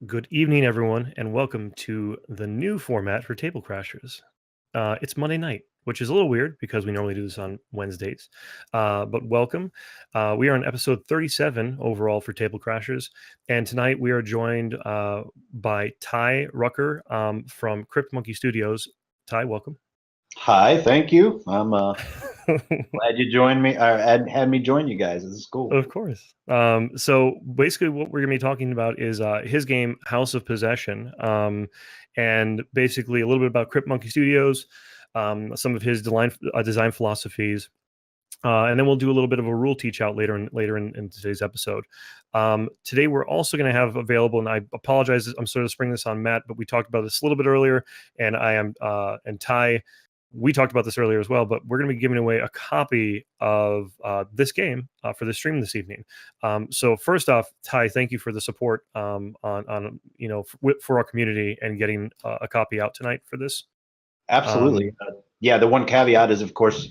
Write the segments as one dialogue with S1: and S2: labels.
S1: Good evening, everyone, and welcome to the new format for Table Crashers. It's Monday night, which is a little weird because we normally do this on Wednesdays. But welcome. We are on episode 37 overall for Table Crashers, and tonight we are joined by Ty Rucker from Crypt Monkey Studios. Ty, welcome.
S2: Hi, thank you. I'm glad you joined me. Had me join you guys. This is cool.
S1: Of course. So basically, what we're going to be talking about is his game House of Possession, and basically a little bit about Crypt Monkey Studios, some of his design philosophies, and then we'll do a little bit of a rule teach out later in today's episode. Today we're also going to have available, and I apologize, I'm sort of springing this on Matt, but we talked about this a little bit earlier, and I am and Ty. We talked about this earlier as well, but we're going to be giving away a copy of this game for the stream this evening. So first off, Ty, thank you for the support on for our community and getting a copy out tonight for this.
S2: Absolutely. Yeah, the one caveat is, of course,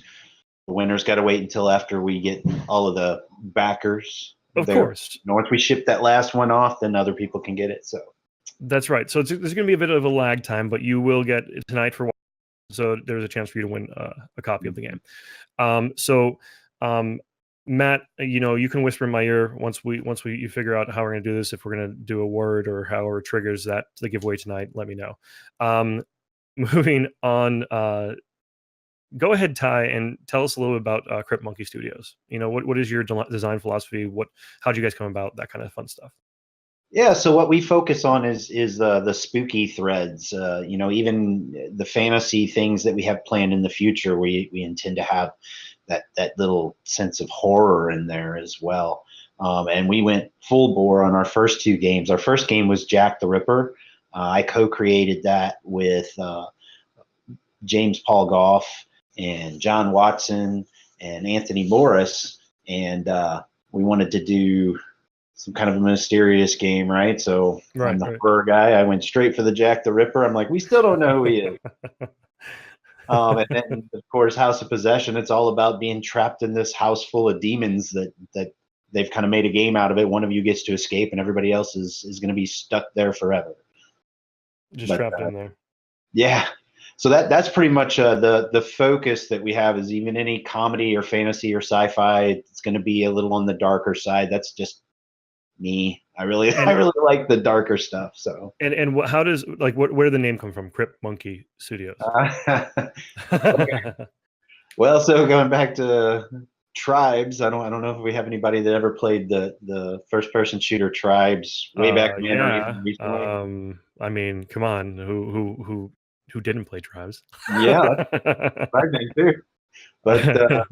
S2: the winner's got to wait until after we get all of the backers.
S1: Of course.
S2: Once we ship that last one off, then other people can get it. So
S1: that's right. So there's going to be a bit of a lag time, but you will get it tonight for. So there's a chance for you to win a copy of the game. Matt, you can whisper in my ear once you figure out how we're going to do this. If we're going to do a word or however triggers that the giveaway tonight, let me know. Moving on, go ahead, Ty, and tell us a little bit about Crypt Monkey Studios. What is your design philosophy? How'd you guys come about? That kind of fun stuff.
S2: Yeah, so what we focus on is the spooky threads. Even the fantasy things that we have planned in the future. We intend to have that little sense of horror in there as well. And we went full bore on our first two games. Our first game was Jack the Ripper. I co-created that with James Paul Goff and John Watson and Anthony Morris, and we wanted to do some kind of a mysterious game, right? So I'm the horror guy. I went straight for the Jack the Ripper. I'm like, we still don't know who he is. And then, of course, House of Possession. It's all about being trapped in this house full of demons that they've kind of made a game out of it. One of you gets to escape, and everybody else is going to be stuck there forever.
S1: Just trapped in there.
S2: Yeah. So that's pretty much the focus that we have. Is even any comedy or fantasy or sci-fi, it's going to be a little on the darker side. That's just me. I really like the darker stuff. So
S1: how does where did the name come from? Crypt Monkey Studios.
S2: Well, so going back to Tribes, I don't know if we have anybody that ever played the first person shooter Tribes way back when.
S1: Yeah. I mean, come on, who didn't play Tribes?
S2: Yeah, my name too. But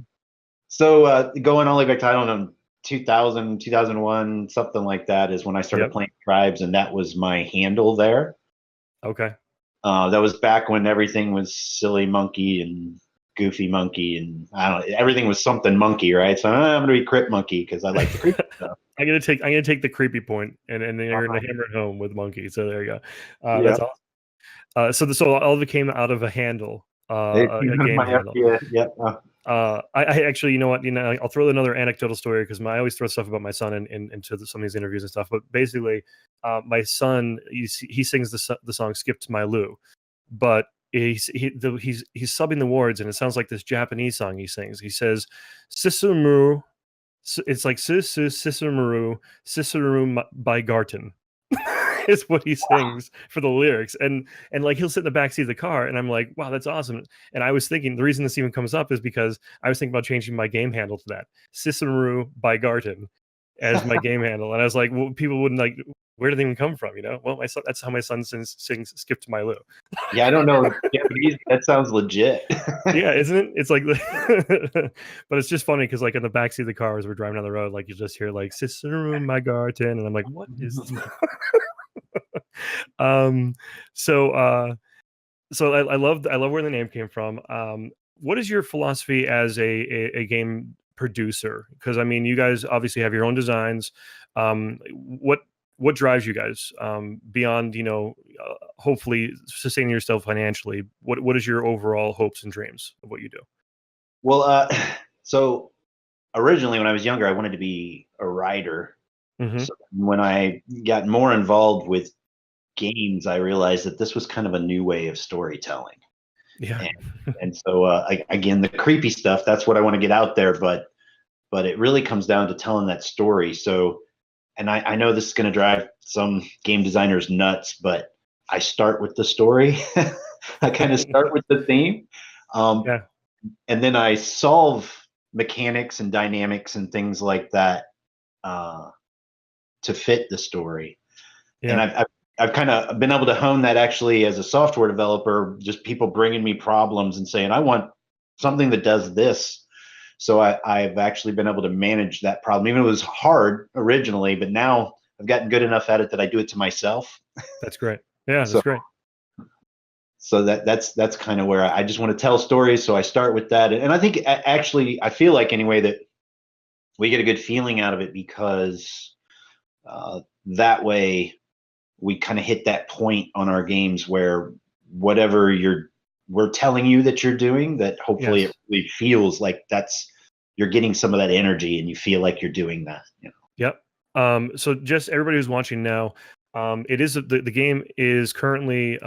S2: so going all the way back to, I don't know, 2000, 2001, something like that is when I started playing Tribes, and that was my handle there.
S1: Okay.
S2: That was back when everything was Silly Monkey and Goofy Monkey, and I don't know, everything was something monkey, right? So I'm gonna be Crypt Monkey because I like the creepy stuff.
S1: I'm gonna take the creepy point and then you're gonna hammer it home with Monkey. So there you go. That's awesome. So all of it came out of a handle, a game handle.
S2: Yeah.
S1: I actually, you know what? I'll throw another anecdotal story because I always throw stuff about my son into some of these interviews and stuff. But basically, my son, he sings the song "Skip to My Lou," but he's subbing the words, and it sounds like this Japanese song he sings. He says "Sisumuru." It's like "Sisumuru by Garten." Is what he sings for the lyrics, and like he'll sit in the backseat of the car, and I'm like, wow, that's awesome. And I was thinking the reason this even comes up is because I was thinking about changing my game handle to that Sisamaru by Garten as my game handle, and I was like, well, people wouldn't like. Where did they even come from? Well, my son, that's how my son sings "Skip to My Lou."
S2: Yeah, I don't know Japanese. That sounds legit.
S1: Yeah, isn't it? It's like, but it's just funny because like in the backseat of the car as we're driving down the road, like you just hear like "Sisamaru my Garten," and I'm like, what is this? So I love where the name came from. What is your philosophy as a game producer? Because I mean, you guys obviously have your own designs. What drives you guys beyond hopefully sustaining yourself financially? What is your overall hopes and dreams of what you do?
S2: Well, so originally when I was younger, I wanted to be a writer.
S1: Mm-hmm.
S2: So when I got more involved with games, I realized that this was kind of a new way of storytelling.
S1: Yeah.
S2: And so again, the creepy stuff, that's what I want to get out there, but it really comes down to telling that story. So, and I know this is going to drive some game designers nuts, but I start with the story. I kind of start with the theme.
S1: Yeah.
S2: And then I solve mechanics and dynamics and things like that to fit the story. And
S1: Yeah.
S2: I've kind of been able to hone that actually as a software developer, just people bringing me problems and saying, I want something that does this. So I've actually been able to manage that problem. Even though it was hard originally, but now I've gotten good enough at it that I do it to myself.
S1: That's great. Yeah,
S2: So
S1: that's great.
S2: so that's kind of where I just want to tell stories. So I start with that. And I think actually, I feel like anyway that we get a good feeling out of it because that way we kind of hit that point on our games where whatever we're telling you that you're doing, that hopefully
S1: Yes.
S2: it really feels like you're getting some of that energy and you feel like you're doing that.
S1: Yep. So just everybody who's watching now, it is the game is currently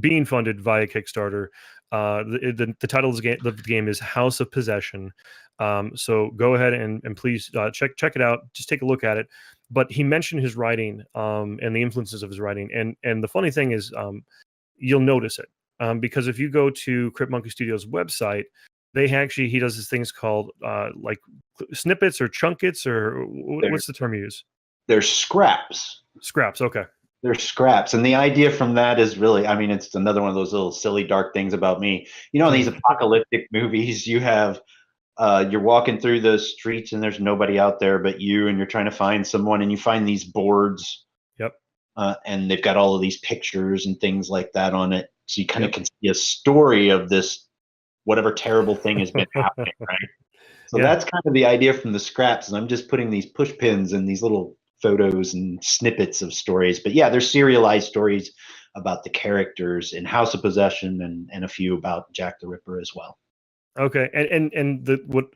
S1: being funded via Kickstarter. The title of the game is House of Possession. So go ahead and please check it out. Just take a look at it. But he mentioned his writing and the influences of his writing, and the funny thing is you'll notice it because if you go to Crypt Monkey Studios website, he does these things called like snippets or chunkets or what's the term you use?
S2: They're scraps.
S1: Scraps. Okay.
S2: They're scraps. And the idea from that is really, I mean, it's another one of those little silly, dark things about me. You know, in these apocalyptic movies, you have, you're walking through the streets and there's nobody out there but you, and you're trying to find someone, and you find these boards.
S1: Yep.
S2: And they've got all of these pictures and things like that on it. So you kind of
S1: Yep.
S2: can see a story of this, whatever terrible thing has been happening, right? So
S1: Yeah.
S2: that's kind of the idea from the scraps. And I'm just putting these push pins and these little photos and snippets of stories. But yeah, there's serialized stories about the characters in House of Possession and a few about Jack the Ripper as well.
S1: Okay, and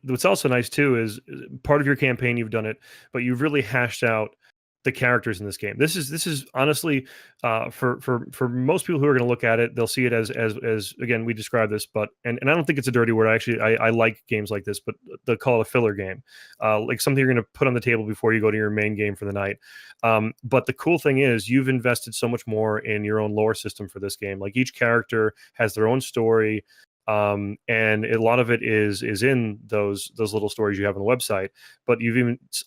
S1: what's also nice too is part of your campaign you've done it, but you've really hashed out the characters in this game. This is honestly for most people who are going to look at it, they'll see it as again we describe this, but and I don't think it's a dirty word. I like games like this, but they'll call it a filler game, like something you're going to put on the table before you go to your main game for the night. But the cool thing is you've invested so much more in your own lore system for this game. Like each character has their own story. And a lot of it is in those little stories you have on the website, but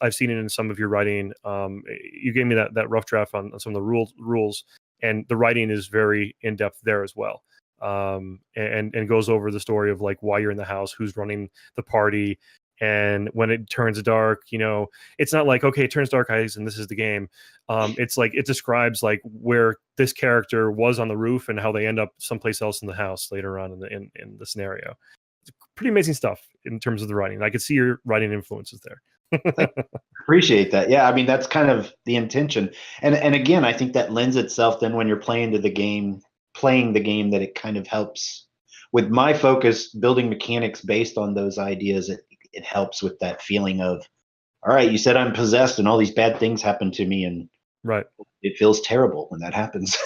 S1: I've seen it in some of your writing. You gave me that rough draft on some of the rules, and the writing is very in depth there as well. And goes over the story of like why you're in the house, who's running the party, and when it turns dark, it's not like, okay, it turns dark, guys, and this is the game. It's like it describes like where this character was on the roof and how they end up someplace else in the house later on in the scenario. It's pretty amazing stuff in terms of the writing. I could see your writing influences there.
S2: Appreciate that. Yeah, I mean that's kind of the intention, and again, I think that lends itself then when you're playing the game, that it kind of helps with my focus building mechanics based on those ideas. It helps with that feeling of, all right, you said I'm possessed and all these bad things happen to me, and
S1: Right.
S2: it feels terrible when that happens.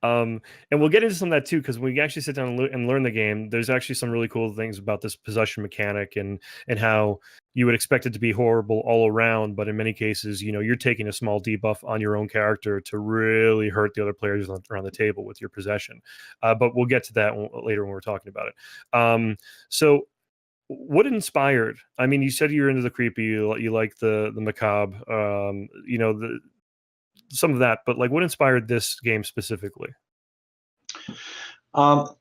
S1: And we'll get into some of that too, because when we actually sit down and learn the game, there's actually some really cool things about this possession mechanic and how you would expect it to be horrible all around, but in many cases, you're taking a small debuff on your own character to really hurt the other players around the table with your possession. But we'll get to that later when we're talking about it. So what inspired? I mean, you said you're into the creepy, you like the macabre, some of that, but like, what inspired this game specifically?
S2: Well,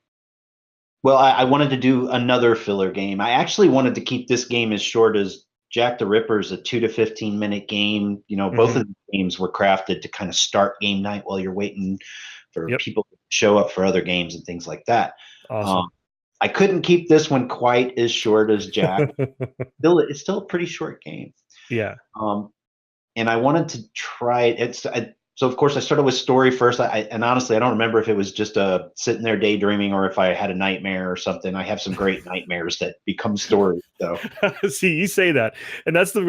S2: I wanted to do another filler game. I actually wanted to keep this game as short as Jack the Ripper's a 2 to 15-minute game. Both of the games were crafted to kind of start game night while you're waiting for people to show up for other games and things like that.
S1: Awesome.
S2: I couldn't keep this one quite as short as Jack. It's still a pretty short game.
S1: Yeah.
S2: And I wanted to try it. so of course I started with story first. And honestly, I don't remember if it was just sitting there daydreaming or if I had a nightmare or something. I have some great nightmares that become stories. So
S1: See, you say that, and that's the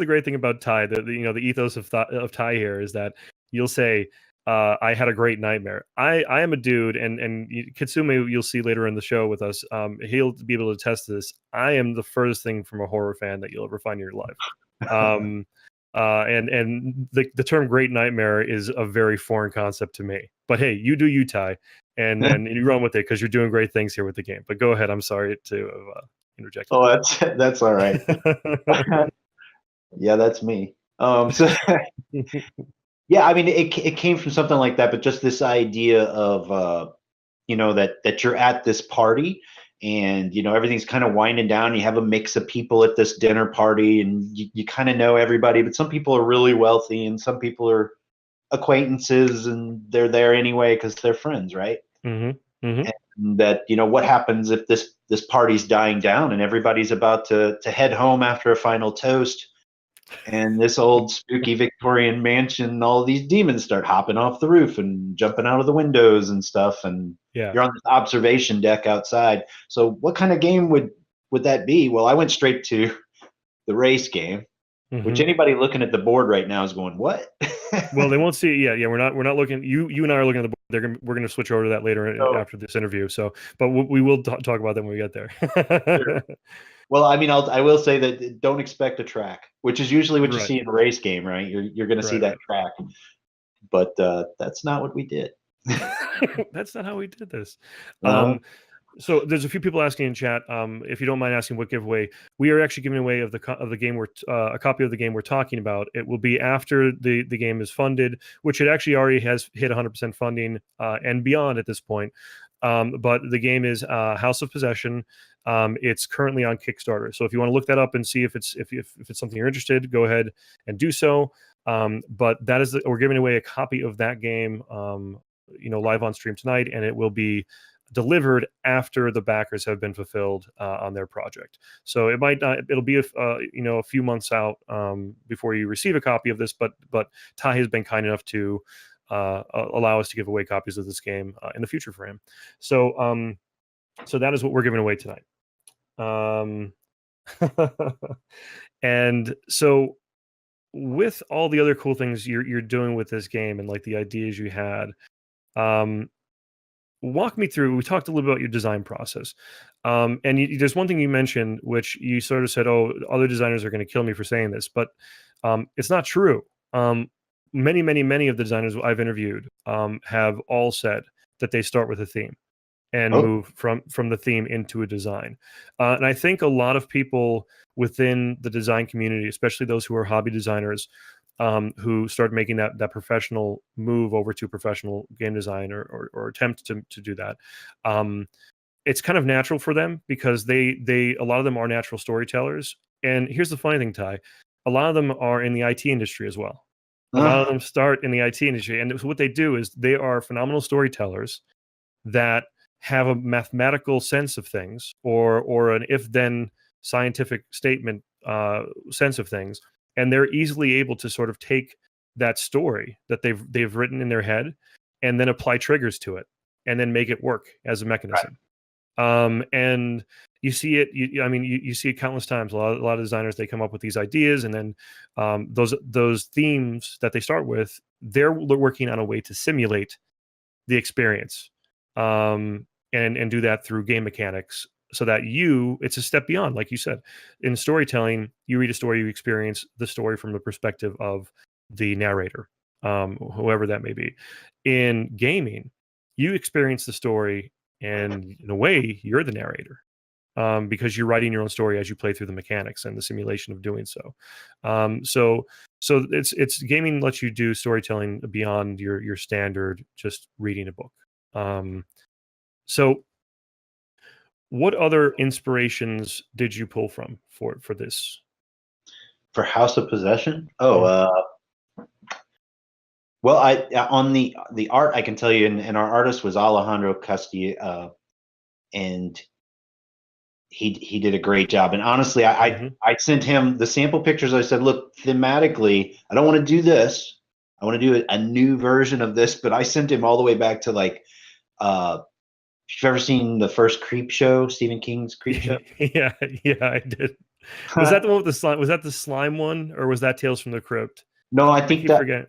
S1: great thing about Ty. The ethos of Ty here is that you'll say, "I had a great nightmare." I am a dude, and Kitsumi, you'll see later in the show with us. He'll be able to attest to this. I am the furthest thing from a horror fan that you'll ever find in your life. And the term "great nightmare" is a very foreign concept to me. But hey, you do you, Ty, and you run with it because you're doing great things here with the game. But go ahead. I'm sorry to interject.
S2: oh, that's all right. Yeah, that's me. So yeah, I mean, it came from something like that, but just this idea of that you're at this party and everything's kind of winding down. You have a mix of people at this dinner party, and you kind of know everybody, but some people are really wealthy, and some people are acquaintances, and they're there anyway because they're friends, right?
S1: Mm-hmm. Mm-hmm.
S2: And that what happens if this party's dying down and everybody's about to head home after a final toast, and this old spooky Victorian mansion, all these demons start hopping off the roof and jumping out of the windows and stuff, and
S1: Yeah.
S2: you're on this observation deck outside. So what kind of game would that be? Well, I went straight to the race game, which anybody looking at the board right now is going, what?
S1: Well, they won't see it. Yeah. We're not looking. You and I are looking at the board. We're gonna switch over to that later after this interview. So, but we will talk about that when we get there.
S2: Sure. Well, I mean, I will say that don't expect a track, which is usually what you see in a race game, right? You're going to see that track, but that's not what we did.
S1: That's not how we did this. So there's a few people asking in chat. If you don't mind asking what giveaway, we are actually giving away of the game a copy of the game we're talking about. It will be after the game is funded, which it actually already has hit 100% funding and beyond at this point. But the game is House of Possession. It's currently on Kickstarter. So if you want to look that up and see if it's something you're interested, go ahead and do so. But that is we're giving away a copy of that game, live on stream tonight, and it will be delivered after the backers have been fulfilled on their project. So it might not. It'll be a few months out before you receive a copy of this. But Ty has been kind enough to allow us to give away copies of this game in the future for him. So so that is what we're giving away tonight. And so with all the other cool things you're doing with this game and like the ideas you had, walk me through. We talked a little bit about your design process, and there's one thing you mentioned which you sort of said, "Oh, other designers are going to kill me for saying this," but it's not true. Many of the designers I've interviewed have all said that they start with a theme and move from the theme into a design. And I think a lot of people within the design community, especially those who are hobby designers, who start making that professional move over to professional game design or attempt to do that, it's kind of natural for them because a lot of them are natural storytellers. And here's the funny thing, Ty, a lot of them are in the IT industry as well. A lot of them start in the IT industry, and what they do is they are phenomenal storytellers that have a mathematical sense of things or an if-then scientific statement sense of things, and they're easily able to sort of take that story that they've written in their head and then apply triggers to it and then make it work as a mechanism. Right. And you see it. You see it countless times. A lot of designers, they come up with these ideas, and then those themes that they start with, they're working on a way to simulate the experience, and do that through game mechanics, so that it's a step beyond. Like you said, in storytelling, you read a story, you experience the story from the perspective of the narrator, whoever that may be. In gaming, you experience the story, and in a way, you're the narrator. Because you're writing your own story as you play through the mechanics and the simulation of doing so. So it's gaming lets you do storytelling beyond your standard just reading a book. So what other inspirations did you pull from for this?
S2: For House of Possession? Well, I on the art, I can tell you, and our artist was Alejandro Castillo, and he did a great job. And honestly, I sent him the sample pictures. I said, look, thematically, I don't want to do this. I want to do a new version of this, but I sent him all the way back to like, if you've ever seen the first Creep show, Stephen King's Creep show.
S1: Yeah, I did. Was that the one with the slime? Was that the slime one, or was that Tales from the Crypt?
S2: No, I
S1: I
S2: think
S1: keep forgetting.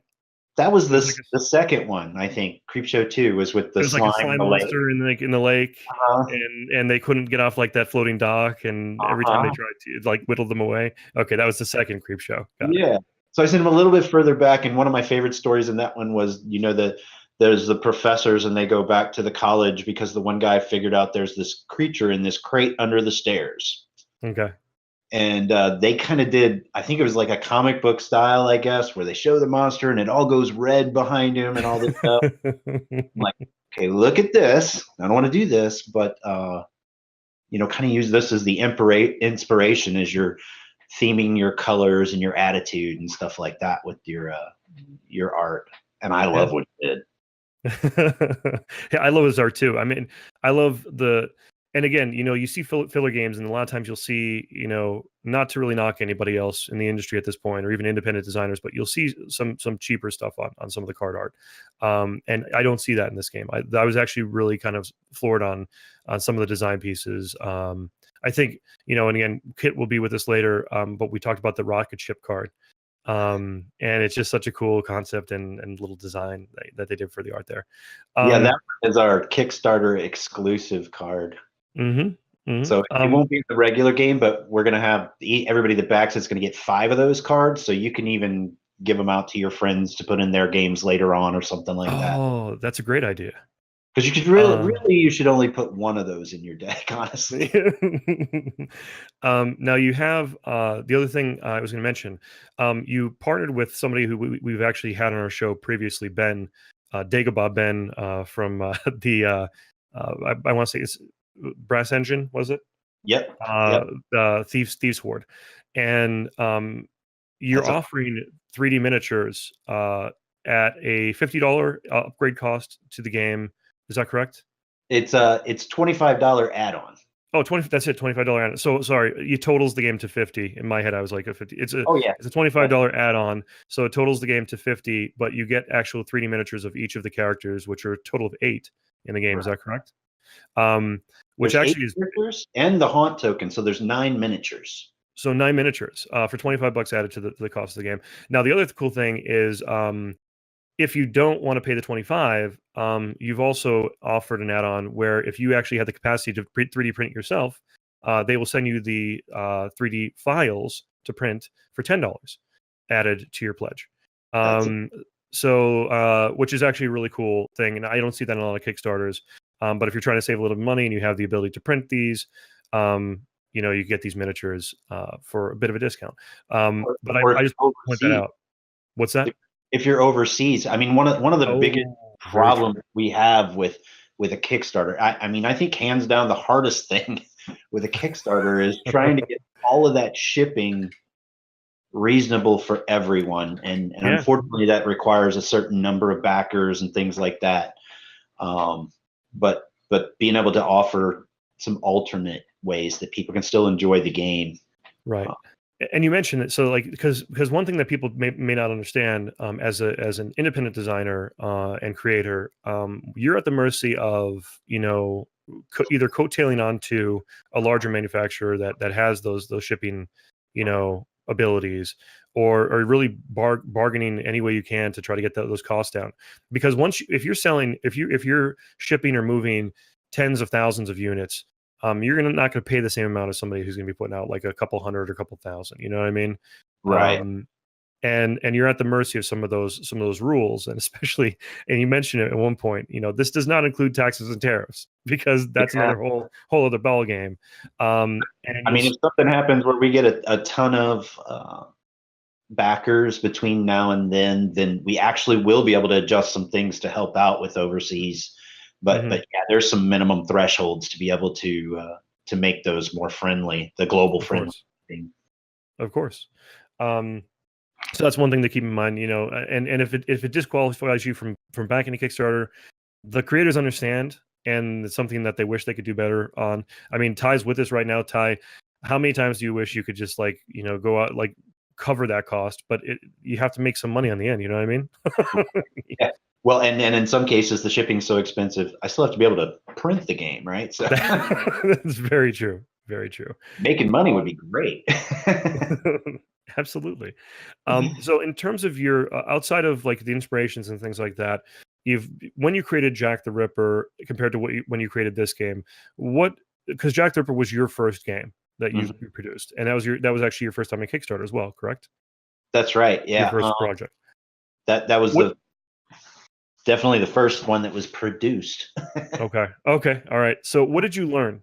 S2: that was
S1: It was like
S2: the second one. I think Creep Show 2 was with
S1: it
S2: the
S1: was like a
S2: slime in
S1: slime
S2: the lake.
S1: monster in the lake,
S2: Uh-huh.
S1: and they couldn't get off like that floating dock, and every time they
S2: Uh-huh.
S1: tried to like whittle them away. Okay, that was the second Creep show. Got it.
S2: Yeah. So I sent him a little bit further back, and one of my favorite stories in that one was, that there's the professors and they go back to the college because the one guy figured out there's this creature in this crate under the stairs.
S1: Okay.
S2: And they kind of did, I think it was like a comic book style, I guess, where they show the monster and it all goes red behind him and all this stuff. I'm like, okay, look at this. I don't want to do this, but kind of use this as the inspiration as you're theming your colors and your attitude and stuff like that with your art. And I love what you did.
S1: Yeah, I love his art too. I mean, I love and again, you see filler games, and a lot of times you'll see, not to really knock anybody else in the industry at this point, or even independent designers, but you'll see some cheaper stuff on some of the card art. And I don't see that in this game. I was actually really kind of floored on some of the design pieces. I think, and again, Kit will be with us later, but we talked about the rocket ship card. And it's just such a cool concept and little design that they did for the art there.
S2: Yeah, that is our Kickstarter exclusive card. So it won't be the regular game, but we're going to have everybody that backs it's going to get 5 of those cards. So you can even give them out to your friends to put in their games later on or something like that.
S1: Oh, that's a great idea.
S2: Because you could really, you should only put 1 of those in your deck, honestly.
S1: Now you have the other thing I was going to mention. You partnered with somebody who we've actually had on our show previously, Ben, Dagobah Ben from the I want to say it's Brass Engine, was it?
S2: Yep.
S1: Thieves Horde, and you're offering 3D miniatures at a $50 upgrade cost to the game. Is that correct?
S2: It's $25 add-on.
S1: Oh, 20. That's it. $25 add-on. So sorry, you totals the game to 50. In my head, I was like a 50. It's a $25 add-on. So it totals the game to 50, but you get actual 3D miniatures of each of the characters, which are a total of 8 in the game. Right. Is that correct? Which
S2: there's
S1: actually
S2: 8 characters and the haunt token. So there's 9 miniatures.
S1: So 9 miniatures for $25 added to the cost of the game. Now the other cool thing is, if you don't want to pay the 25, you've also offered an add-on where if you actually have the capacity to 3D print yourself, they will send you the 3D files to print for $10 added to your pledge. Which is actually a really cool thing, and I don't see that in a lot of Kickstarters. But if you're trying to save a little money and you have the ability to print these, you get these miniatures for a bit of a discount. But I just want to point that out. What's that?
S2: If you're overseas, I mean, one of the biggest problems we have with a Kickstarter, I mean, I think hands down the hardest thing with a Kickstarter is trying to get all of that shipping reasonable for everyone, and unfortunately that requires a certain number of backers and things like that. But being able to offer some alternate ways that people can still enjoy the game,
S1: right? And you mentioned it, so like because one thing that people may not understand, as an independent designer and creator, you're at the mercy of either coattailing onto a larger manufacturer that has those shipping abilities, or really bargaining any way you can to try to get those costs down. Because if you're shipping or moving tens of thousands of units, you're not going to pay the same amount as somebody who's going to be putting out like a couple hundred or a couple thousand. You know what I mean?
S2: Right.
S1: And you're at the mercy of some of those rules, and especially, and you mentioned it at one point, this does not include taxes and tariffs, because that's another whole other ball game. And
S2: I mean, if something happens where we get a ton of backers between now and then we actually will be able to adjust some things to help out with overseas. But yeah, there's some minimum thresholds to be able to make those more friendly, the global friendly thing.
S1: Of course. So that's one thing to keep in mind, and if it disqualifies you from backing a Kickstarter, the creators understand, and it's something that they wish they could do better on. I mean, Ty's with us right now. Ty, how many times do you wish you could just go out, like cover that cost, but you have to make some money on the end. You know what I mean?
S2: Yeah. Well, and in some cases, the shipping's so expensive, I still have to be able to print the game, right? So
S1: That's very true. Very true.
S2: making money would be great.
S1: Absolutely. So in terms of your outside of like the inspirations and things like that, when you created Jack the Ripper compared to when you created this game, because Jack the Ripper was your first game that you produced, and that was actually your first time in Kickstarter as well, correct?
S2: That's right.
S1: Your
S2: Yeah.
S1: first project.
S2: That was definitely the first one that was produced.
S1: Okay. All right. So what did you learn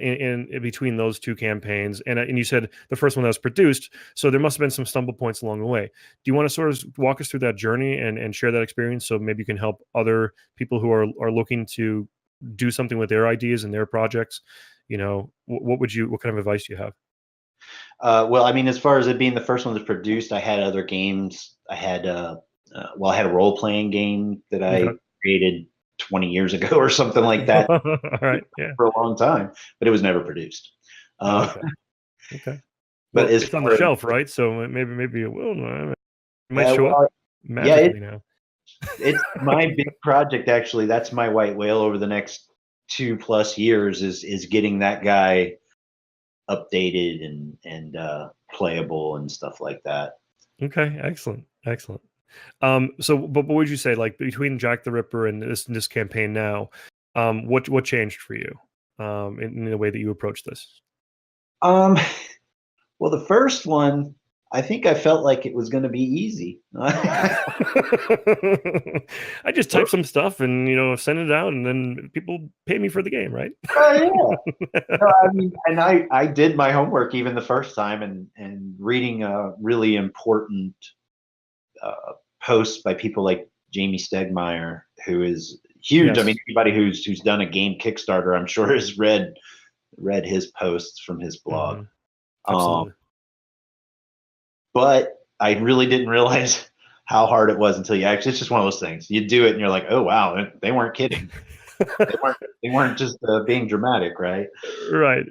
S1: in between those two campaigns? And you said the first one that was produced, so there must have been some stumble points along the way. Do you want to sort of walk us through that journey and share that experience, so maybe you can help other people who are looking to do something with their ideas and their projects? What kind of advice do you have?
S2: Well, I mean, as far as it being the first one that's produced, I had other games. I had I had a role-playing game that I created 20 years ago or something like that.
S1: All right. Yeah.
S2: For a long time, but it was never produced.
S1: Okay. Well,
S2: But
S1: it's on the shelf, right? So maybe it will. It might show up magically now.
S2: It's my big project, actually. That's my white whale over the next 2+ years is getting that guy updated and playable and stuff like that.
S1: Okay, excellent. So, but what would you say, like between Jack the Ripper and this campaign now, what changed for you, in the way that you approach this?
S2: Well, the first one, I think I felt like it was going to be easy.
S1: I just type some stuff and send it out, and then people pay me for the game, right?
S2: Yeah. No, I mean, and I did my homework even the first time, and reading a really important posts by people like Jamie Stegmaier, who is huge.
S1: Yes.
S2: I mean, anybody who's done a game Kickstarter, I'm sure has read his posts from his blog.
S1: Absolutely.
S2: But I really didn't realize how hard it was until it's just one of those things. You do it and you're like, oh wow, they weren't kidding. they weren't just being dramatic, right?
S1: Right,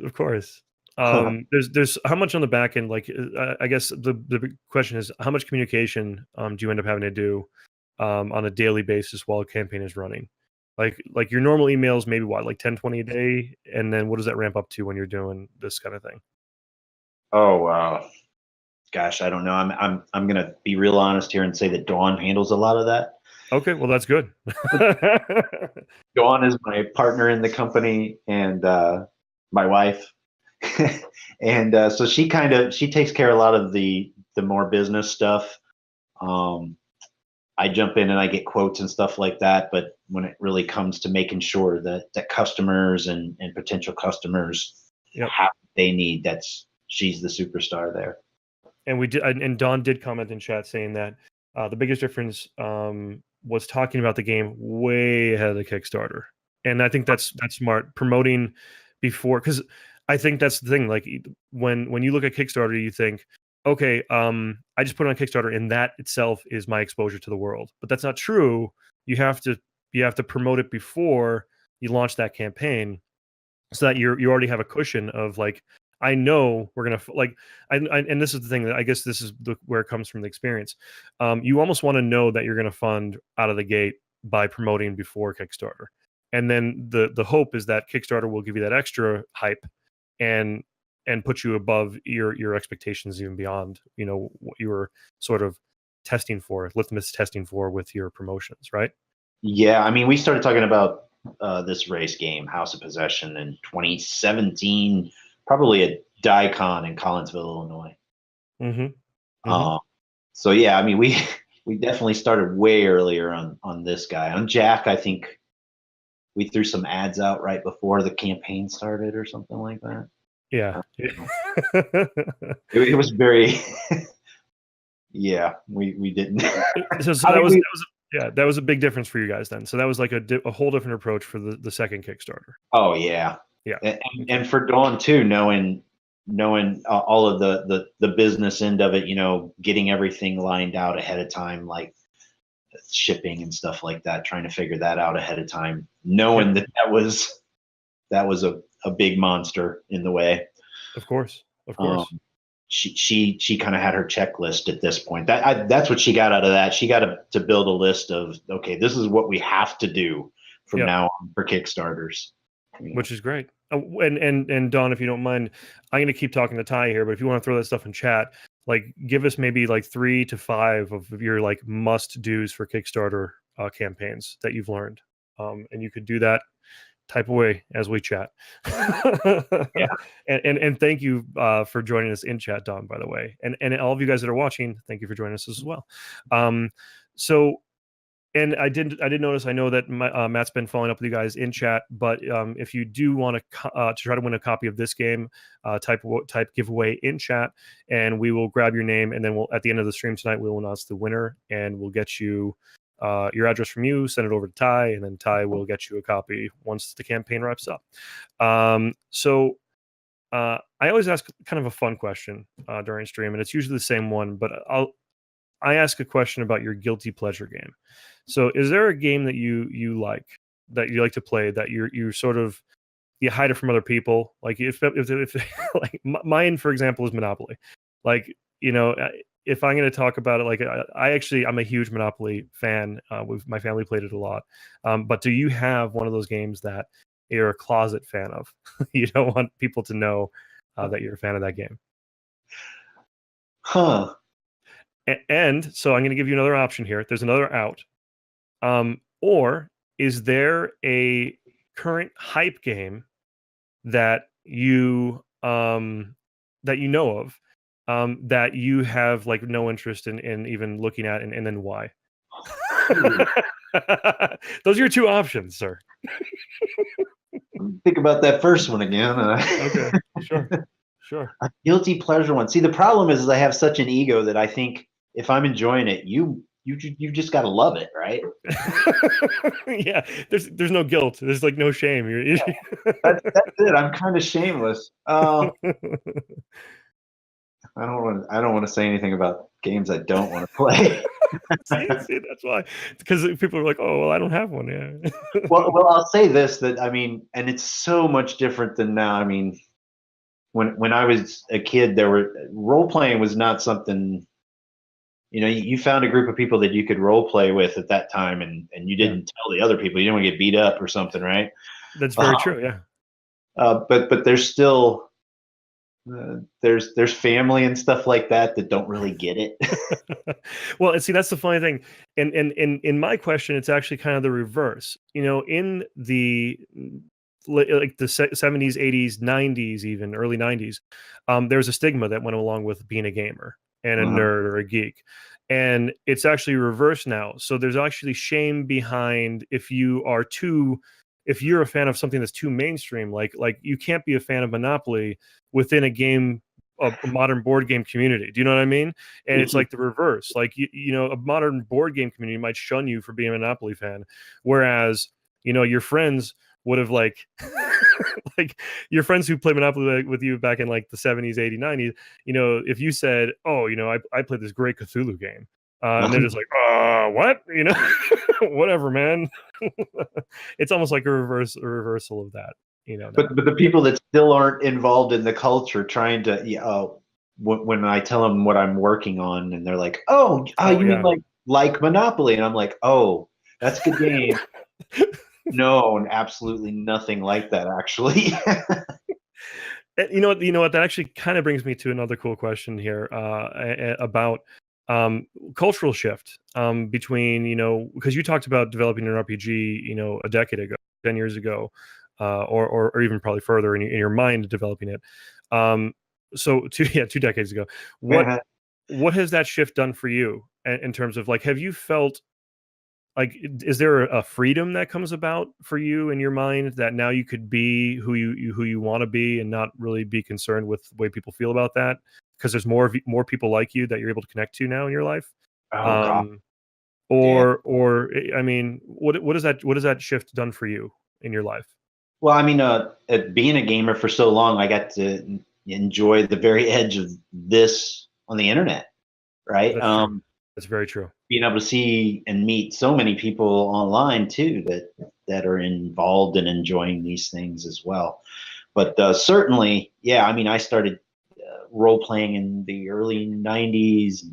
S1: of course. There's how much on the back end, like I guess the big question is, how much communication do you end up having to do on a daily basis while a campaign is running? Like your normal emails, maybe what, like 10, 20 a day, and then what does that ramp up to when you're doing this kind of thing?
S2: Oh wow. Gosh, I don't know. I'm gonna be real honest here and say that Dawn handles a lot of that.
S1: Okay, well that's good.
S2: Dawn is my partner in the company and my wife, and so she takes care of a lot of the more business stuff. I jump in and I get quotes and stuff like that, but when it really comes to making sure that customers and potential customers have what they need, she's the superstar there.
S1: And Don did comment in chat saying that the biggest difference was talking about the game way ahead of the Kickstarter, and I think that's smart, promoting before, because I think that's the thing. Like when you look at Kickstarter, you think, okay, I just put it on Kickstarter, and that itself is my exposure to the world. But that's not true. You have to promote it before you launch that campaign, so that you already have a cushion of like, I know we're gonna and this is the thing that I guess this is where it comes from, the experience. You almost want to know that you're gonna fund out of the gate by promoting before Kickstarter, and then the hope is that Kickstarter will give you that extra hype and put you above your expectations, even beyond what you were sort of litmus testing for with your promotions, right?
S2: Yeah, I mean, we started talking about this race game, House of Possession, in 2017, probably at DICON in Collinsville, Illinois. So yeah, I mean, we definitely started way earlier on this guy. On Jack, I think we threw some ads out right before the campaign started or something like that.
S1: Yeah.
S2: It was very yeah, we didn't.
S1: So that was a big difference for you guys then. So that was like a whole different approach for the second Kickstarter.
S2: Oh yeah. And for Dawn too, knowing all of the business end of it, getting everything lined out ahead of time, like shipping and stuff like that, trying to figure that out ahead of time, knowing that was a big monster in the way.
S1: Of course.
S2: she kind of had her checklist at this point. That's what she got out of that. She got to build a list of, okay, this is what we have to do from now on for Kickstarters.
S1: Which is great. And Don, if you don't mind, I'm going to keep talking to Ty here, but if you want to throw that stuff in chat, like give us maybe like 3 to 5 of your like must do's for Kickstarter campaigns that you've learned. And you could do that, type away as we chat.
S2: Yeah.
S1: And thank you for joining us in chat, Don, by the way. And all of you guys that are watching, thank you for joining us as well. So, and I did notice, I know that Matt's been following up with you guys in chat, but if you do want to try to win a copy of this game, type giveaway in chat, and we will grab your name, and then we'll, at the end of the stream tonight, we will announce the winner, and we'll get you your address from you, send it over to Ty, and then Ty will get you a copy once the campaign wraps up. So I always ask kind of a fun question during stream, and it's usually the same one, but I ask a question about your guilty pleasure game. So is there a game that you like to play that you sort of, you hide it from other people? Like if like mine, for example, is Monopoly. Like, you know, if I'm going to talk about it, like I'm a huge Monopoly fan. My family played it a lot. But do you have one of those games that you're a closet fan of? You don't want people to know that you're a fan of that game.
S2: Huh.
S1: And so I'm going to give you another option here. There's another out. Or is there a current hype game that you know of that you have like no interest in even looking at, and then why? Those are your two options, sir.
S2: Think about that first one again.
S1: Okay, sure.
S2: A guilty pleasure one. See, the problem is I have such an ego that I think if I'm enjoying it, you just got to love it, right?
S1: Yeah, there's no guilt. There's like no shame.
S2: That's it. I'm kind of shameless. I don't want to say anything about games I don't want to play.
S1: see, that's why. Because people are like, oh, well, I don't have one. Yeah.
S2: well, I'll say this, that I mean, and it's so much different than now. I mean, when I was a kid, role playing was not something. You know, you found a group of people that you could role play with at that time, and you didn't tell the other people. You didn't want to get beat up or something, right?
S1: That's very true. Yeah.
S2: But there's still there's family and stuff like that don't really get it.
S1: Well, and see, that's the funny thing. And in my question, it's actually kind of the reverse. You know, in the like the 70s, 80s, 90s, even early 90s, there's a stigma that went along with being a gamer and a nerd or a geek. And it's actually reversed now. So there's actually shame behind if you're a fan of something that's too mainstream, like you can't be a fan of Monopoly within a modern board game community. Do you know what I mean? And it's like the reverse. Like, you know, a modern board game community might shun you for being a Monopoly fan. Whereas, you know, your friends would have like your friends who played Monopoly with you back in like the 70s, 80s, 90s, you know, if you said, oh, you know, I played this great Cthulhu game, and they're just like, what? You know, whatever, man. It's almost like a reversal of that, you know.
S2: But the people that still aren't involved in the culture, trying to, when I tell them what I'm working on, and they're like, you mean like Monopoly, and I'm like, oh, that's a good game. No, absolutely nothing like that, actually.
S1: You know what? That actually kind of brings me to another cool question here about cultural shift between, you know, because you talked about developing an RPG, you know, a decade ago, 10 years ago, or even probably further in your mind developing it. So 2 decades ago. What has that shift done for you in terms of like, have you felt like, is there a freedom that comes about for you in your mind that now you could be who you want to be and not really be concerned with the way people feel about that, because there's more people like you that you're able to connect to now in your life?
S2: God.
S1: Or I mean, what has that shift done for you in your life?
S2: Well, I mean, being a gamer for so long, I got to enjoy the very edge of this on the internet, right?
S1: That's very true.
S2: Being able to see and meet so many people online too that are involved in enjoying these things as well. But certainly, yeah, I mean, I started role playing in the early 90s,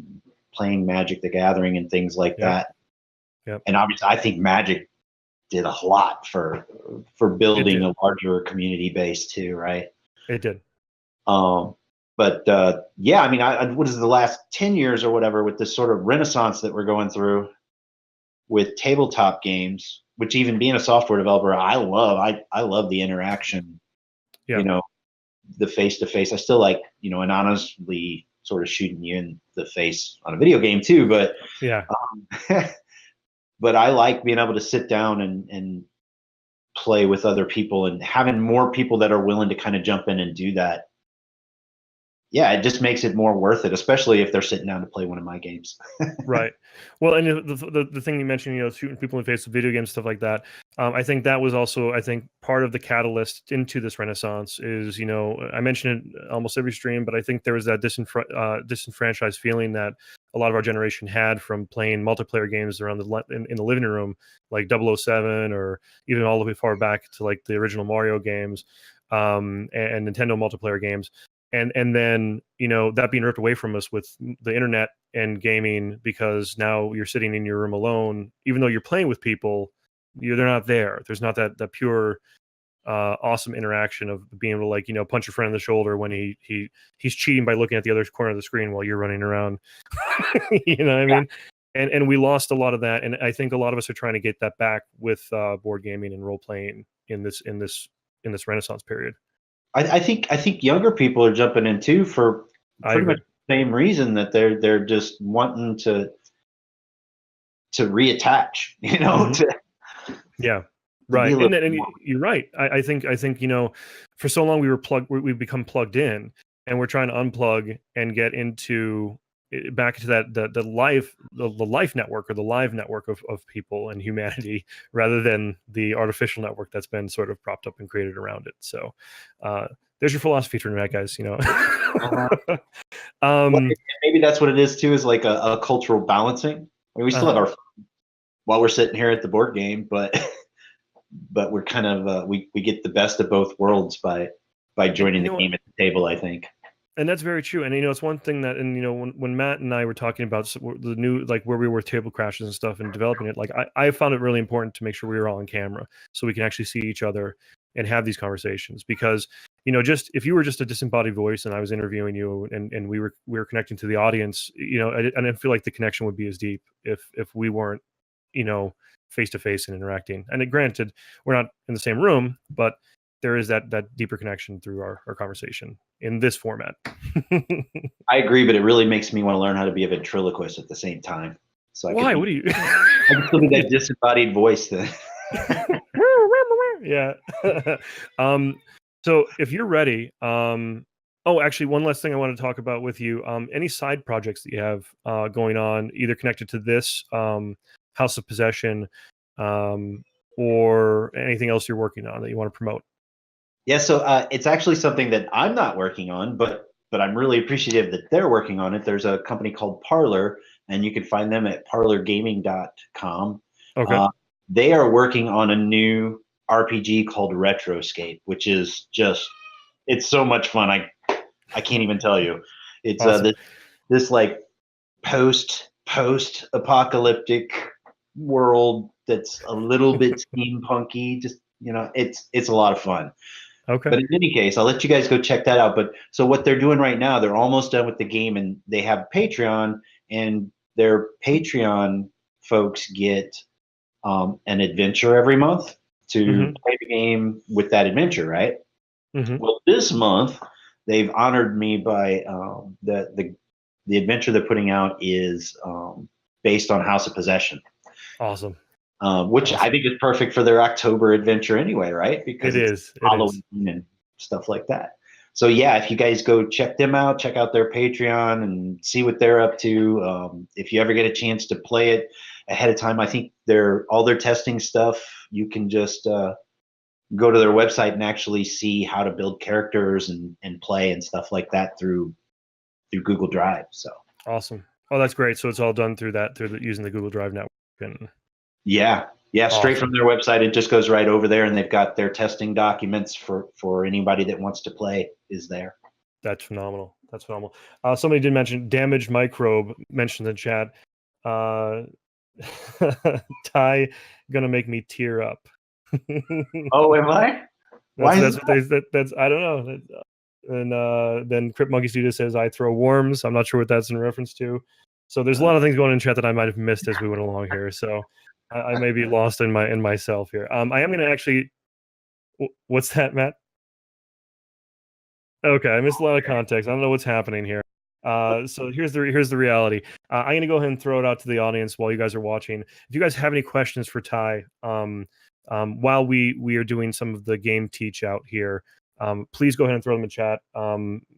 S2: playing Magic the Gathering and things like that.
S1: Yep.
S2: And obviously, I think Magic did a lot for building a larger community base too, right?
S1: It did.
S2: But yeah, I mean, what is the last 10 years or whatever with this sort of renaissance that we're going through with tabletop games, which even being a software developer, I love the interaction, you know, the face-to-face. I still like, you know, anonymously sort of shooting you in the face on a video game too, but
S1: yeah.
S2: But I like being able to sit down and play with other people and having more people that are willing to kind of jump in and do that. Yeah, it just makes it more worth it, especially if they're sitting down to play one of my games.
S1: Right. Well, and the thing you mentioned, you know, shooting people in the face with video games, stuff like that. I think that was also, I think, part of the catalyst into this renaissance is, you know, I mentioned it almost every stream, but I think there was that disenfranchised feeling that a lot of our generation had from playing multiplayer games around in the living room, like 007, or even all the way far back to like the original Mario games, and Nintendo multiplayer games. And then, you know, that being ripped away from us with the internet and gaming, because now you're sitting in your room alone, even though you're playing with people, they're not there. There's not that pure, awesome interaction of being able to, like, you know, punch your friend in the shoulder when he's cheating by looking at the other corner of the screen while you're running around. You know what I mean? And we lost a lot of that. And I think a lot of us are trying to get that back with board gaming and role playing in this Renaissance period.
S2: I think younger people are jumping in too for pretty much the same reason, that they're just wanting to reattach, you know.
S1: Yeah, right. And you're right. I think you know, for so long we've become plugged in, and we're trying to unplug and get into back to the life network, or the live network of people and humanity, rather than the artificial network that's been sort of propped up and created around it. So there's your philosophy for tonight, guys, you know.
S2: Well, maybe that's what it is too, is like a cultural balancing. I mean, we still have our fun while we're sitting here at the board game, but we're kind of we get the best of both worlds by joining the game at the table, I think.
S1: And that's very true. And, you know, it's one thing that, and, you know, when Matt and I were talking about the new, like where we were with table crashes and stuff and developing it, like I found it really important to make sure we were all on camera so we can actually see each other and have these conversations. Because, you know, just if you were just a disembodied voice and I was interviewing you and we were connecting to the audience, you know, I didn't feel like the connection would be as deep if we weren't, you know, face to face and interacting. And granted, we're not in the same room, but there is that deeper connection through our conversation in this format.
S2: I agree, but it really makes me want to learn how to be a ventriloquist at the same time. So
S1: why? What do you?
S2: I can still be that disembodied voice then.
S1: Yeah. So if you're ready, oh, actually, one last thing I want to talk about with you. Any side projects that you have going on, either connected to this House of Possession, or anything else you're working on that you want to promote?
S2: Yeah, so it's actually something that I'm not working on, but I'm really appreciative that they're working on it. There's a company called Parlor, and you can find them at parlorgaming.com.
S1: Okay.
S2: They are working on a new RPG called Retroscape, which is just, it's so much fun. I can't even tell you. It's
S1: awesome.
S2: this like post-apocalyptic world that's a little bit steampunky. Just, you know, it's a lot of fun.
S1: Okay.
S2: But in any case, I'll let you guys go check that out. But so what they're doing right now, they're almost done with the game, and they have Patreon, and their Patreon folks get an adventure every month to play the game with that adventure, right? Well, this month they've honored me by the adventure they're putting out is based on House of Possession.
S1: Awesome.
S2: Which I think is perfect for their October adventure anyway, right? Because it's Halloween and stuff like that. So yeah, if you guys go check them out, check out their Patreon and see what they're up to. If you ever get a chance to play it ahead of time, I think all their testing stuff, you can just go to their website and actually see how to build characters and play and stuff like that through Google Drive. So
S1: awesome. Oh, that's great. So it's all done using the Google Drive network.
S2: Yeah, straight from their website. It just goes right over there, and they've got their testing documents for anybody that wants to play is there.
S1: That's phenomenal. That's phenomenal. Somebody did mention damaged microbe mentioned in the chat. Ty gonna make me tear up.
S2: Oh, am I?
S1: That's what they that's I don't know. And then Crypt Monkey Studio says I throw worms. I'm not sure what that's in reference to. So there's a lot of things going in chat that I might have missed as we went along here. So I may be lost in myself here. I am gonna actually. What's that, Matt? Okay, I missed a lot of context. I don't know what's happening here. So here's the reality. I'm gonna go ahead and throw it out to the audience while you guys are watching. If you guys have any questions for Ty, while we are doing some of the game teach out here, please go ahead and throw them in chat.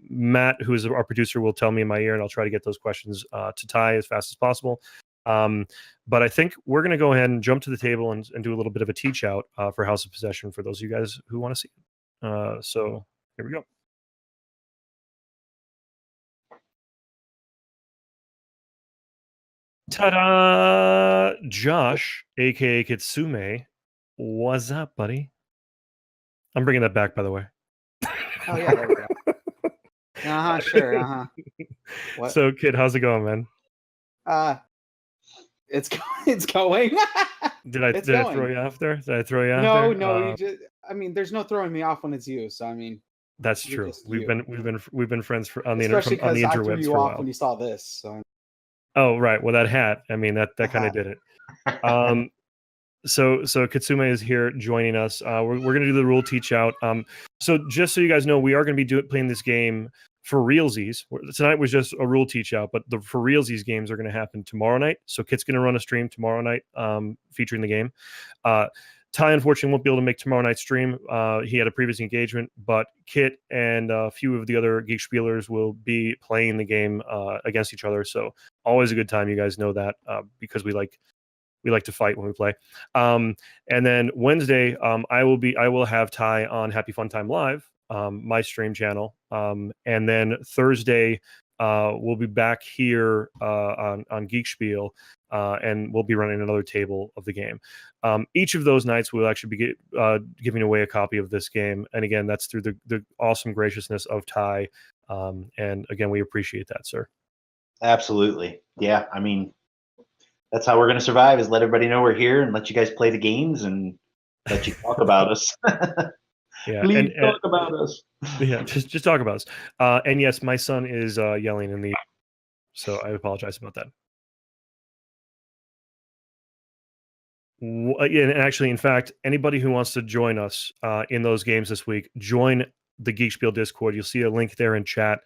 S1: Matt, who is our producer, will tell me in my ear, and I'll try to get those questions to Ty as fast as possible. But I think we're gonna go ahead and jump to the table and do a little bit of a teach out for House of Possession for those of you guys who want to see it. So here we go. Ta-da! Josh, aka Kitsume, what's up, buddy? I'm bringing that back, by the way.
S3: Oh yeah, there we go. Sure. What?
S1: So, kid, how's it going, man?
S3: It's going.
S1: Did I throw you off there? Did I throw you off there?
S3: No. You just. I mean, there's no throwing me off when it's you. So I mean.
S1: That's true. We've been friends on the
S3: especially
S1: on the
S3: because I threw
S1: interwebs
S3: you
S1: for a
S3: off
S1: while.
S3: when you saw this. So.
S1: Oh right, well that hat. I mean that kind of did it. So Kitsume is here joining us. We're gonna do the rule teach out. So just so you guys know, we are gonna be playing this game for realsies. Tonight was just a rule teach out, but the for realsies games are gonna happen tomorrow night. So Kit's gonna run a stream tomorrow night, featuring the game. Ty unfortunately won't be able to make tomorrow night's stream. He had a previous engagement, but Kit and a few of the other Geek Spielers will be playing the game against each other. So always a good time. You guys know that because we like to fight when we play. And then Wednesday, I will have Ty on Happy Fun Time Live, my stream channel. And then Thursday, we'll be back here on Geek Spiel, and we'll be running another table of the game. Each of those nights we'll actually be giving away a copy of this game. And again, that's through the awesome graciousness of Ty. And again, we appreciate that, sir.
S2: Absolutely. Yeah. I mean, that's how we're going to survive, is let everybody know we're here and let you guys play the games and let you talk about us.
S1: Yeah,
S2: Please talk about us.
S1: Yeah, just talk about us. And yes, my son is yelling in the, so I apologize about that. Yeah, and actually, in fact, anybody who wants to join us in those games this week, join the Geek Spiel Discord. You'll see a link there in chat.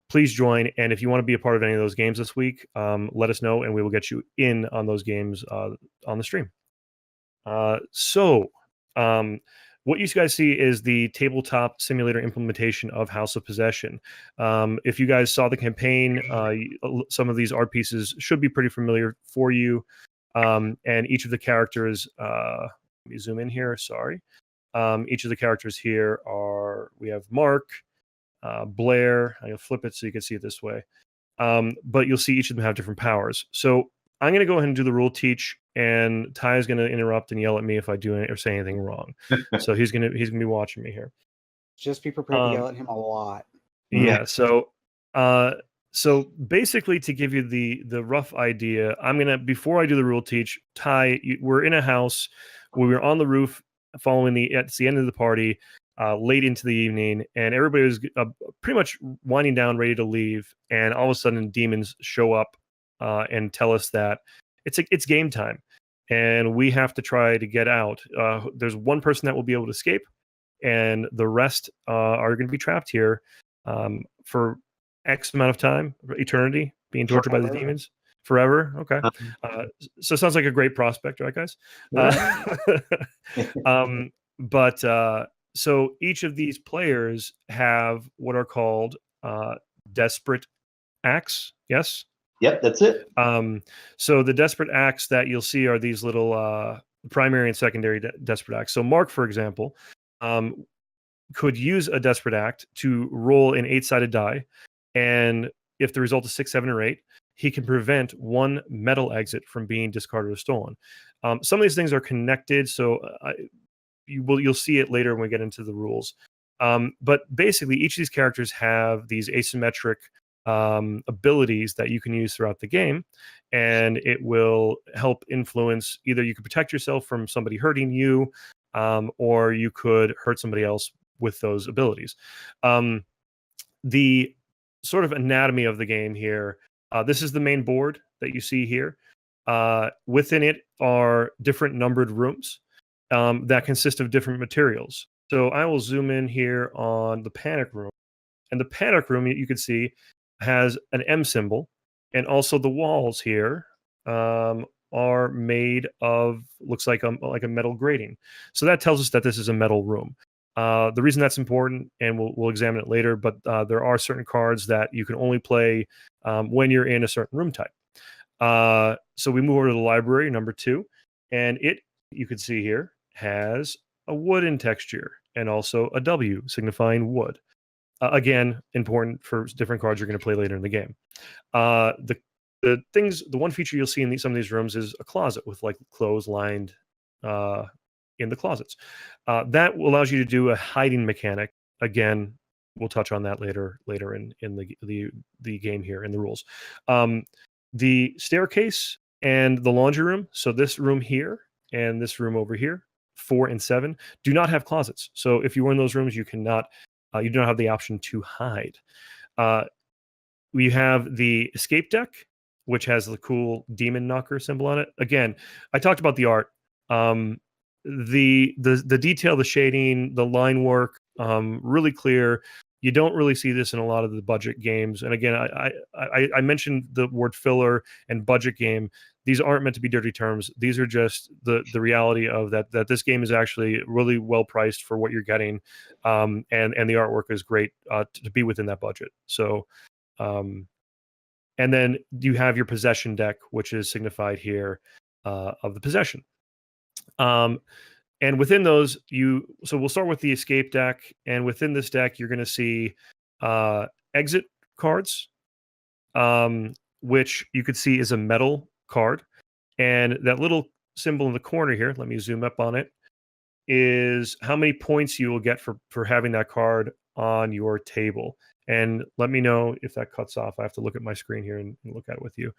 S1: Please join, and if you want to be a part of any of those games this week, let us know, and we will get you in on those games on the stream. What you guys see is the tabletop simulator implementation of House of Possession. If you guys saw the campaign, some of these art pieces should be pretty familiar for you. And each of the characters, let me zoom in here, sorry. Each of the characters here we have Mark, Blair. I'll flip it so you can see it this way. But you'll see each of them have different powers. So I'm going to go ahead and do the rule teach, and Ty is going to interrupt and yell at me if I do or say anything wrong. So he's going to be watching me here.
S3: Just be prepared to yell at him a lot.
S1: Yeah. So basically, to give you the rough idea, before I do the rule teach, Ty, we're in a house. We were on the roof following it's the end of the party. Late into the evening, and everybody was pretty much winding down, ready to leave. And all of a sudden, demons show up and tell us that it's game time, and we have to try to get out. There's one person that will be able to escape, and the rest are going to be trapped here for X amount of time, eternity, being tortured by the demons forever. Okay, so it sounds like a great prospect, right, guys? So each of these players have what are called desperate acts. Yes?
S2: Yep, that's it.
S1: So the desperate acts that you'll see are these little primary and secondary desperate acts. So Mark, for example, could use a desperate act to roll an 8-sided die, and if the result is 6, 7, or 8, he can prevent one metal exit from being discarded or stolen. Some of these things are connected, so you'll see it later when we get into the rules. But basically, each of these characters have these asymmetric abilities that you can use throughout the game, and it will help influence either you could protect yourself from somebody hurting you, or you could hurt somebody else with those abilities. The sort of anatomy of the game here, this is the main board that you see here. Within it are different numbered rooms that consist of different materials. So I will zoom in here on the panic room. And the panic room, you can see, has an M symbol. And also the walls here are made of, looks like a metal grating. So that tells us that this is a metal room. The reason that's important, and we'll examine it later, but there are certain cards that you can only play when you're in a certain room type. So we move over to the library, number 2, and it, you can see here, has a wooden texture and also a W signifying wood. Again, important for different cards you're going to play later in the game. The one feature you'll see in some of these rooms is a closet with like clothes lined in the closets. That allows you to do a hiding mechanic. Again, we'll touch on that later in the game here in the rules. The staircase and the laundry room. So this room here and this room over here, 4 and 7, do not have closets. So if you were in those rooms, you cannot. You don't have the option to hide. We have the escape deck, which has the cool demon knocker symbol on it. Again, I talked about the art. The detail, the shading, the line work, really clear. You don't really see this in a lot of the budget games. And again, I mentioned the word filler and budget game. These aren't meant to be dirty terms. These are just the reality of that this game is actually really well priced for what you're getting, and the artwork is great to be within that budget. So, and then you have your possession deck, which is signified here of the possession. And within those, so we'll start with the escape deck, and within this deck, you're going to see exit cards, which you could see is a metal card, and that little symbol in the corner here, let me zoom up on it, is how many points you will get for having that card on your table. And let me know if that cuts off. I have to look at my screen here and look at it with you.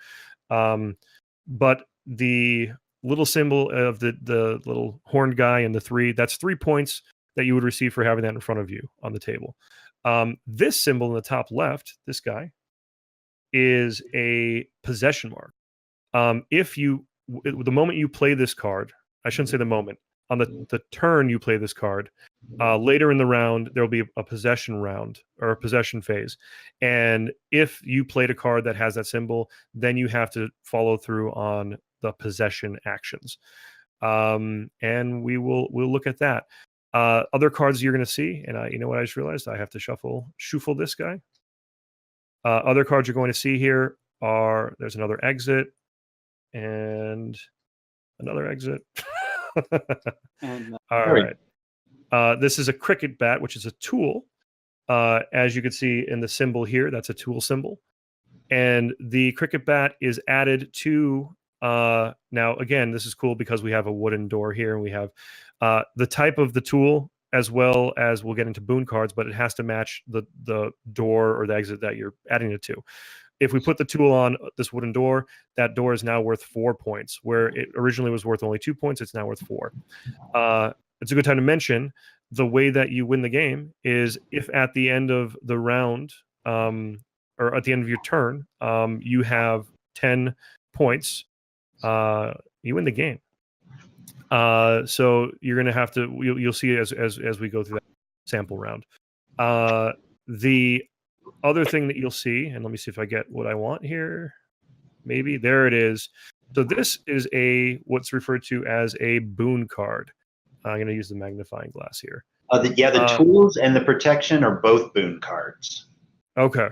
S1: But the little symbol of the little horned guy and the 3, that's 3 points that you would receive for having that in front of you on the table. This symbol in the top left, this guy, is a possession mark. The moment you play this card, I shouldn't say the moment, on the turn you play this card, later in the round, there will be a possession round or a possession phase. And if you played a card that has that symbol, then you have to follow through on the possession actions. And we'll look at that. Other cards you're going to see, and you know what I just realized? I have to shuffle this guy. Other cards you're going to see here are, there's another exit and another exit. All right. This is a cricket bat, which is a tool. As you can see in the symbol here, that's a tool symbol. And the cricket bat is added to, now again, this is cool because we have a wooden door here, and we have the type of the tool, as well as we'll get into boon cards, but it has to match the door or the exit that you're adding it to. If we put the tool on this wooden door, that door is now worth 4 points, where it originally was worth only 2 points. It's now worth 4. It's a good time to mention the way that you win the game is if at the end of the round, or at the end of your turn, you have 10 points, you win the game. So you're going to have to, you'll see as we go through that sample round. The other thing that you'll see, and let me see if I get what I want here. Maybe there it is. So this is what's referred to as a boon card. I'm going to use the magnifying glass here.
S2: The tools and the protection are both boon cards.
S1: Okay.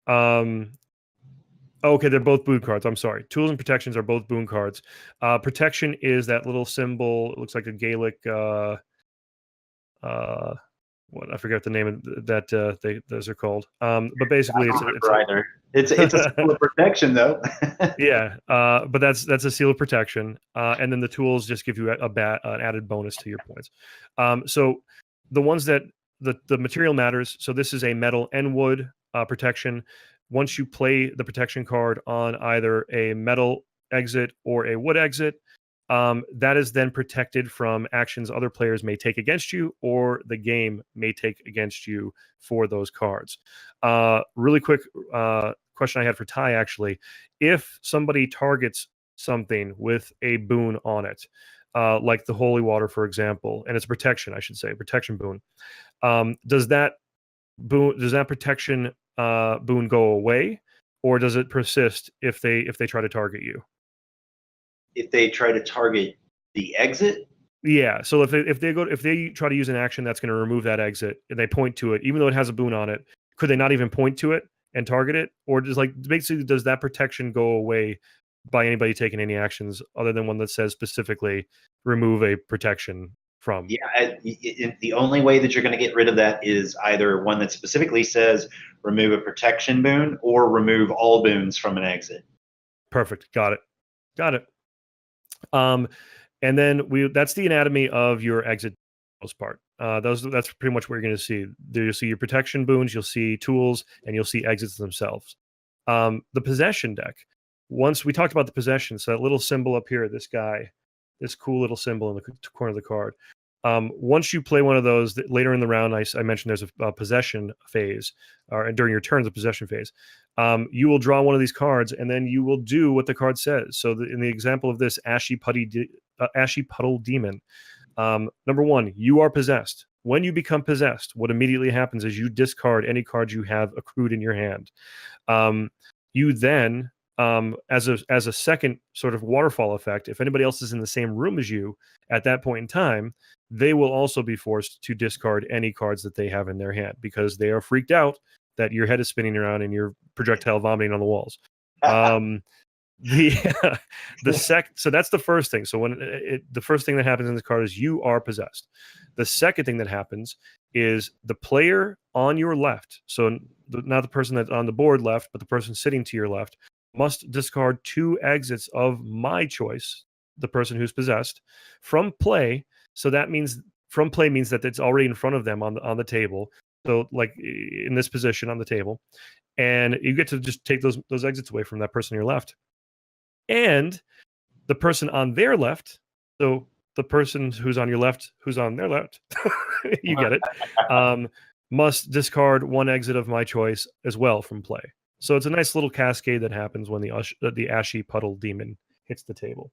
S1: Okay, they're both boon cards. I'm sorry. Tools and protections are both boon cards. Protection is that little symbol. It looks like a Gaelic. What, I forget the name of that those are called. But basically,
S2: it's a seal of protection, though.
S1: Yeah, but that's a seal of protection, and then the tools just give you an added bonus to your points. So the ones that the material matters. So this is a metal and wood protection. Once you play the protection card on either a metal exit or a wood exit, that is then protected from actions other players may take against you or the game may take against you for those cards. Really quick question I had for Ty, actually. If somebody targets something with a boon on it, like the holy water, for example, and it's protection, I should say, protection boon, does that protection boon go away, or does it persist if they try to target you?
S2: If they try to target the exit,
S1: yeah. So if they try to use an action that's going to remove that exit and they point to it, even though it has a boon on it, could they not even point to it and target it, or does basically does that protection go away by anybody taking any actions other than one that says specifically remove a protection from?
S2: Yeah, the only way that you're going to get rid of that is either one that specifically says remove a protection boon or remove all boons from an exit.
S1: Perfect. Got it. And then that's the anatomy of your exit most part. That's pretty much what you're going to see. You'll see your protection boons, you'll see tools, and you'll see exits themselves. The possession deck. Once we talked about the possession, so that little symbol up here, this guy, this cool little symbol in the corner of the card. Once you play one of those, later in the round, I mentioned there's a possession phase, or during your turn, the possession phase. You will draw one of these cards, and then you will do what the card says. So in the example of this Ashy Puddle Demon, number one, you are possessed. When you become possessed, what immediately happens is you discard any cards you have accrued in your hand. You then, as a second sort of waterfall effect, if anybody else is in the same room as you at that point in time, they will also be forced to discard any cards that they have in their hand because they are freaked out that your head is spinning around and you're projectile vomiting on the walls. So that's the first thing. So when the first thing that happens in this card is you are possessed. The second thing that happens is the player on your left, so not the person that's on the board left, but the person sitting to your left, must discard 2 exits of my choice, the person who's possessed, from play. So that means from play means that it's already in front of them on the table. So like in this position on the table, and you get to just take those exits away from that person on your left. And the person on their left, so the person who's on your left, who's on their left, you get it, must discard 1 exit of my choice as well from play. So it's a nice little cascade that happens when the Ashy Puddle Demon hits the table.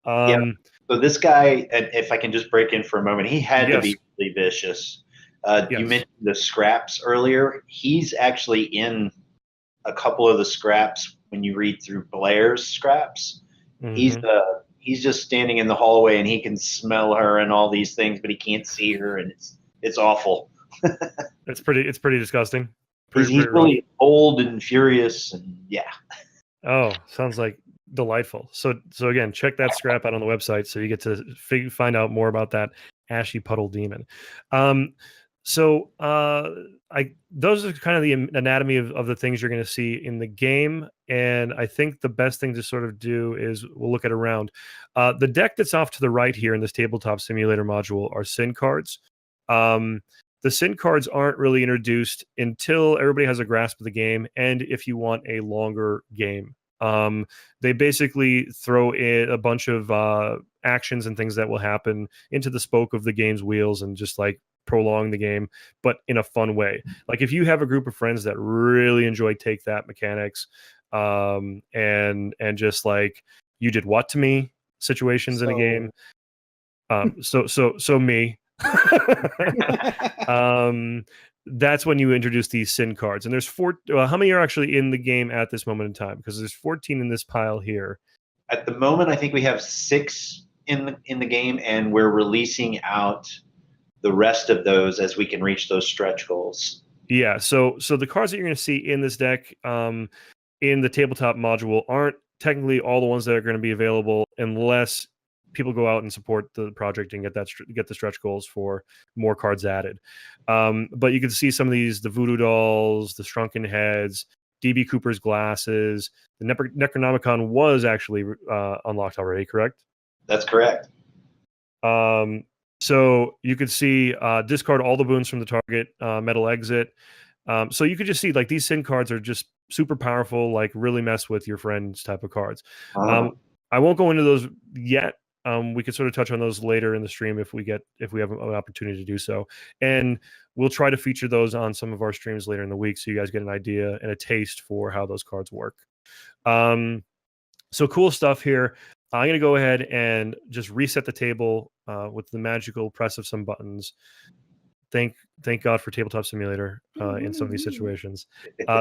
S2: Yeah. So this guy, and if I can just break in for a moment, he had to be really vicious.
S1: Yes.
S2: You mentioned the scraps earlier. He's actually in a couple of the scraps when you read through Blair's scraps. Mm-hmm. He's just standing in the hallway and he can smell her and all these things, but he can't see her, and it's awful.
S1: It's pretty disgusting.
S2: He's really old and furious, and yeah. Oh,
S1: sounds like delightful. So again, check that scrap out on the website so you get to find out more about that Ashy Puddle Demon. So those are kind of the anatomy of the things you're going to see in the game, and I think the best thing to sort of do is we'll look at a round. The deck that's off to the right here in this tabletop simulator module are Sin cards. The Sin cards aren't really introduced until everybody has a grasp of the game, and if you want a longer game. They basically throw in a bunch of actions and things that will happen into the spoke of the game's wheels and just like prolong the game, but in a fun way. Like if you have a group of friends that really enjoy take that mechanics, and just like you did what to me situations in a game. So me. That's when you introduce these Sin cards, and there's 4. How many are actually in the game at this moment in time? Because there's 14 in this pile here.
S2: At the moment, I think we have 6 in the game, and we're releasing out the rest of those as we can reach those stretch goals.
S1: Yeah. So the cards that you're going to see in this deck, in the tabletop module, aren't technically all the ones that are going to be available unless people go out and support the project and get the stretch goals for more cards added. But you can see some of these: the Voodoo Dolls, the Shrunken Heads, DB Cooper's Glasses. The Necronomicon was actually unlocked already, correct?
S2: That's correct.
S1: So you could see discard all the boons from the target, metal exit. So you could just see like these sin cards are just super powerful, like really mess with your friends type of cards. I won't go into those yet. We could sort of touch on those later in the stream if we have an opportunity to do so. And we'll try to feature those on some of our streams later in the week so you guys get an idea and a taste for how those cards work. So cool stuff here. I'm going to go ahead and just reset the table with the magical press of some buttons. Thank God for Tabletop Simulator in some of these situations.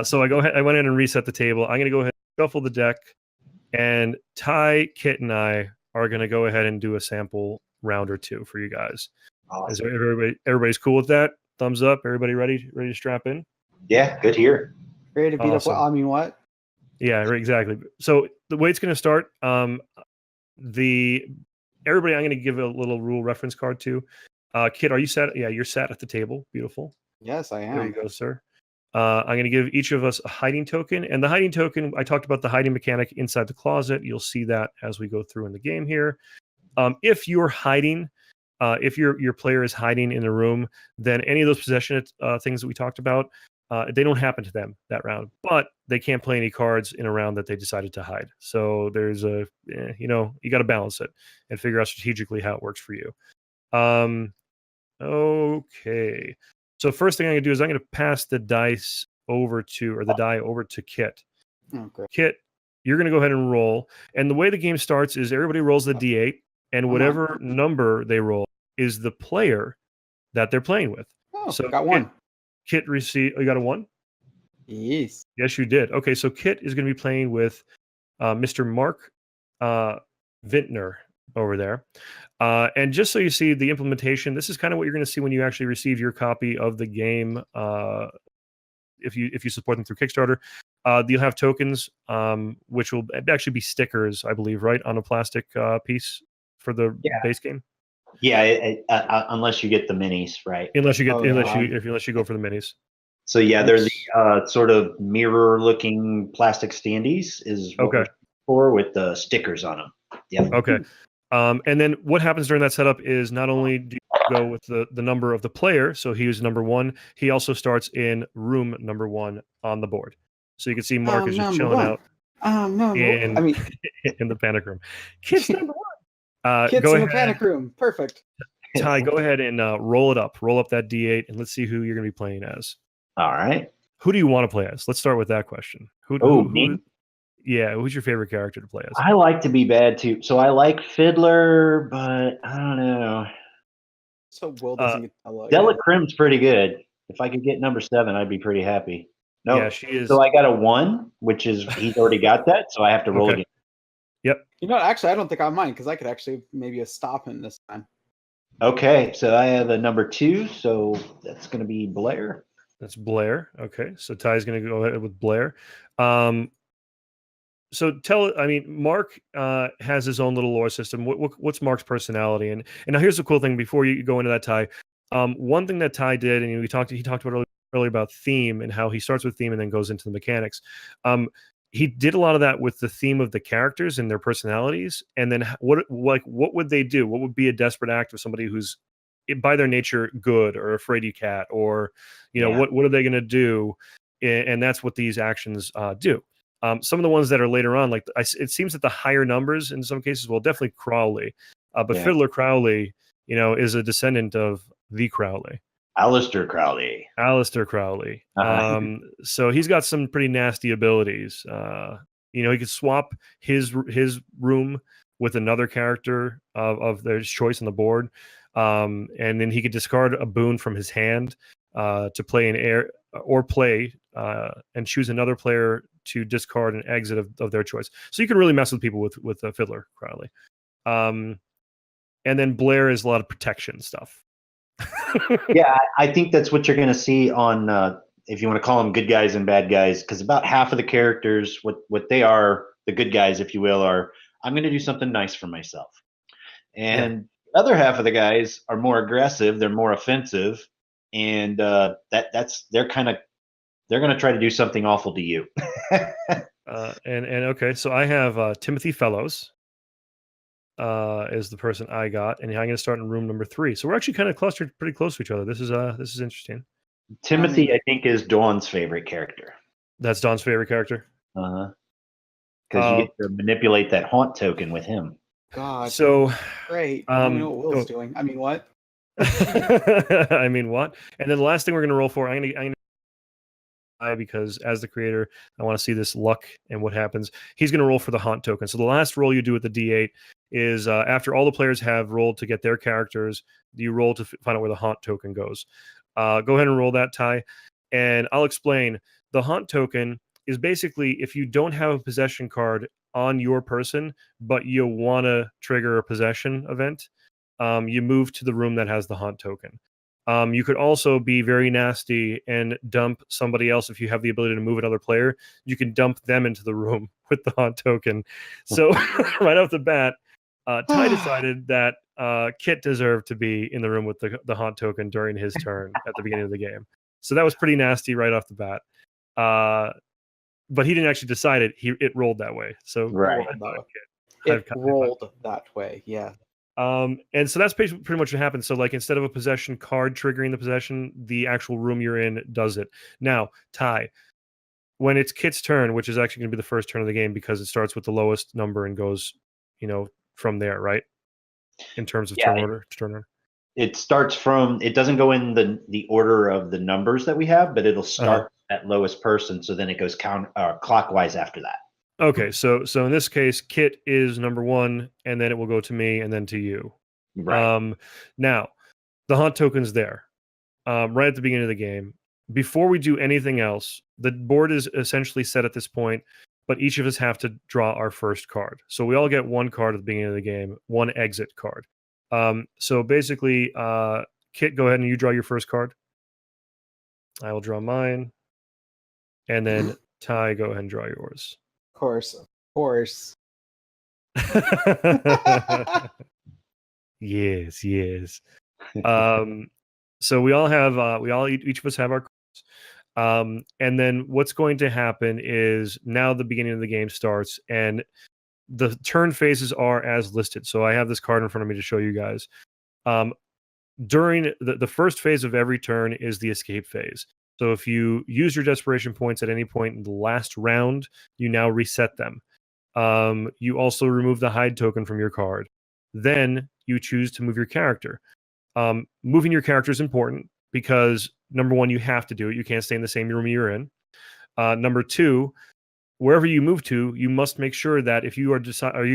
S1: So I went ahead and reset the table. I'm going to go ahead and shuffle the deck, and Ty, Kit, and I are going to go ahead and do a sample round or two for you guys.
S2: Awesome.
S1: Is everybody's cool with that? Thumbs up. Everybody ready to strap in?
S2: Yeah, good here.
S3: Ready to beat
S1: Awesome.
S3: up? I mean, what?
S1: Yeah, exactly. So the way it's going to start, everybody, I'm going to give a little rule reference card to. Kit, are you set? Yeah, you're sat at the table. Beautiful.
S3: Yes, I am.
S1: There you go, sir. I'm going to give each of us a hiding token. And the hiding token, I talked about the hiding mechanic inside the closet. You'll see that as we go through in the game here. If you're hiding, if your player is hiding in a room, then any of those possession things that we talked about, they don't happen to them that round. But they can't play any cards in a round that they decided to hide. So there's you got to balance it and figure out strategically how it works for you. Okay. So first thing I'm going to do is I'm going to pass the die over to Kit.
S3: Okay.
S1: Kit, you're going to go ahead and roll. And the way the game starts is everybody rolls the D8, and whatever number they roll is the player that they're playing with.
S3: Oh,
S1: so
S3: got one.
S1: Kit received. You got a 1?
S3: Yes.
S1: Yes, you did. Okay, so Kit is going to be playing with Mr. Mark Vintner over there. And just so you see the implementation, this is kind of what you're going to see when you actually receive your copy of the game. If you support them through Kickstarter, you'll have tokens, which will actually be stickers, I believe, right, on a plastic piece for the base game.
S2: Yeah, unless you get the minis, right?
S1: Unless you go for the minis.
S2: So yeah, they're the sort of mirror-looking plastic standees is what we're for with the stickers on them. Yeah.
S1: Okay. And then what happens during that setup is not only do you go with the number of the player, so he was number 1, he also starts in room number 1 on the board. So you can see Mark is just chilling out in the panic room. Kit's number 1.
S3: Kit's in the panic room. Perfect.
S1: Ty, go ahead and roll it up. Roll up that D8, and let's see who you're going to be playing as.
S2: All right.
S1: Who do you want to play as? Let's start with that question.
S2: Me?
S1: Yeah, who's your favorite character to play as?
S2: I like to be bad too. So I like Fiddler, but I don't know.
S3: So Will doesn't get
S2: Delacrim's pretty good. If I could get number 7, I'd be pretty happy. No,
S1: yeah, she is.
S2: So I got a 1, which is he's already got that, so I have to roll again.
S1: Yep.
S3: You know, actually, I don't think I mind because I could actually maybe stop him this time.
S2: Okay, so I have a number 2, so that's going to be Blair.
S1: That's Blair. Okay, so Ty's going to go ahead with Blair. So Mark has his own little lore system. What's Mark's personality? And now here's the cool thing. Before you go into that, Ty, one thing that Ty did, and he talked about earlier about theme and how he starts with theme and then goes into the mechanics. He did a lot of that with the theme of the characters and their personalities, and then what would they do? What would be a desperate act of somebody who's by their nature good or a fraidy cat, or what are they going to do? And that's what these actions do. Some of the ones that are later on, it seems that the higher numbers in some cases, well, definitely Crowley, but Fiddler Crowley, is a descendant of the Crowley.
S2: Aleister Crowley.
S1: So he's got some pretty nasty abilities. He could swap his room with another character of their choice on the board, and then he could discard a boon from his hand to play an air or play and choose another player to discard an exit of their choice. So you can really mess with people with Fiddler Crowley. And then Blair is a lot of protection stuff.
S2: Yeah, I think that's what you're going to see on, if you want to call them good guys and bad guys, because about half of the characters, what they are, the good guys, if you will, are, I'm going to do something nice for myself. And the other half of the guys are more aggressive, they're more offensive, and they're going to try to do something awful to you.
S1: Okay, so I have Timothy Fellows. is the person I got, and I'm going to start in room number 3. So we're actually kind of clustered pretty close to each other. This is interesting.
S2: Timothy, I think, is Dawn's favorite character.
S1: That's Don's favorite character.
S2: Because you get to manipulate that haunt token with him.
S3: God.
S1: So
S3: great. I don't know what Will's doing. I mean, what?
S1: I mean, what? And then the last thing we're going to roll for, I'm going to because as the creator, I want to see this luck and what happens. He's going to roll for the haunt token. So the last roll you do with the D8 is after all the players have rolled to get their characters, you roll to find out where the haunt token goes. Go ahead and roll that, Ty. And I'll explain. The haunt token is basically if you don't have a possession card on your person, but you want to trigger a possession event, you move to the room that has the haunt token. You could also be very nasty and dump somebody else. If you have the ability to move another player, you can dump them into the room with the haunt token. So right off the bat, Ty decided that Kit deserved to be in the room with the haunt token during his turn at the beginning of the game. So that was pretty nasty right off the bat. But he didn't actually decide it. It rolled that way. So
S2: right.
S3: It rolled that way. Yeah.
S1: And so that's pretty much what happened. So like instead of a possession card triggering the possession, the actual room you're in does it. Now, Ty, when it's Kit's turn, which is actually going to be the first turn of the game because it starts with the lowest number and goes, from there, right? In terms of turn order.
S2: It starts from, it doesn't go in the order of the numbers that we have, but it'll start at lowest person. So then it goes clockwise after that.
S1: Okay, so in this case, Kit is number 1, and then it will go to me, and then to you.
S2: Right.
S1: Now, the haunt token's there, right at the beginning of the game. Before we do anything else, the board is essentially set at this point, but each of us have to draw our first card. So we all get 1 card at the beginning of the game, 1 exit card. So basically, Kit, go ahead and you draw your first card. I will draw mine, and then Ty, go ahead and draw yours.
S3: Of course.
S1: Yes. So we all have each of us have our cards. And then what's going to happen is now the beginning of the game starts and the turn phases are as listed. So I have this card in front of me to show you guys. During the first phase of every turn is the escape phase. So if you use your desperation points at any point in the last round, you now reset them. You also remove the hide token from your card. Then you choose to move your character. Moving your character is important because number 1, you have to do it. You can't stay in the same room you're in. Number 2, wherever you move to, you must make sure that if you're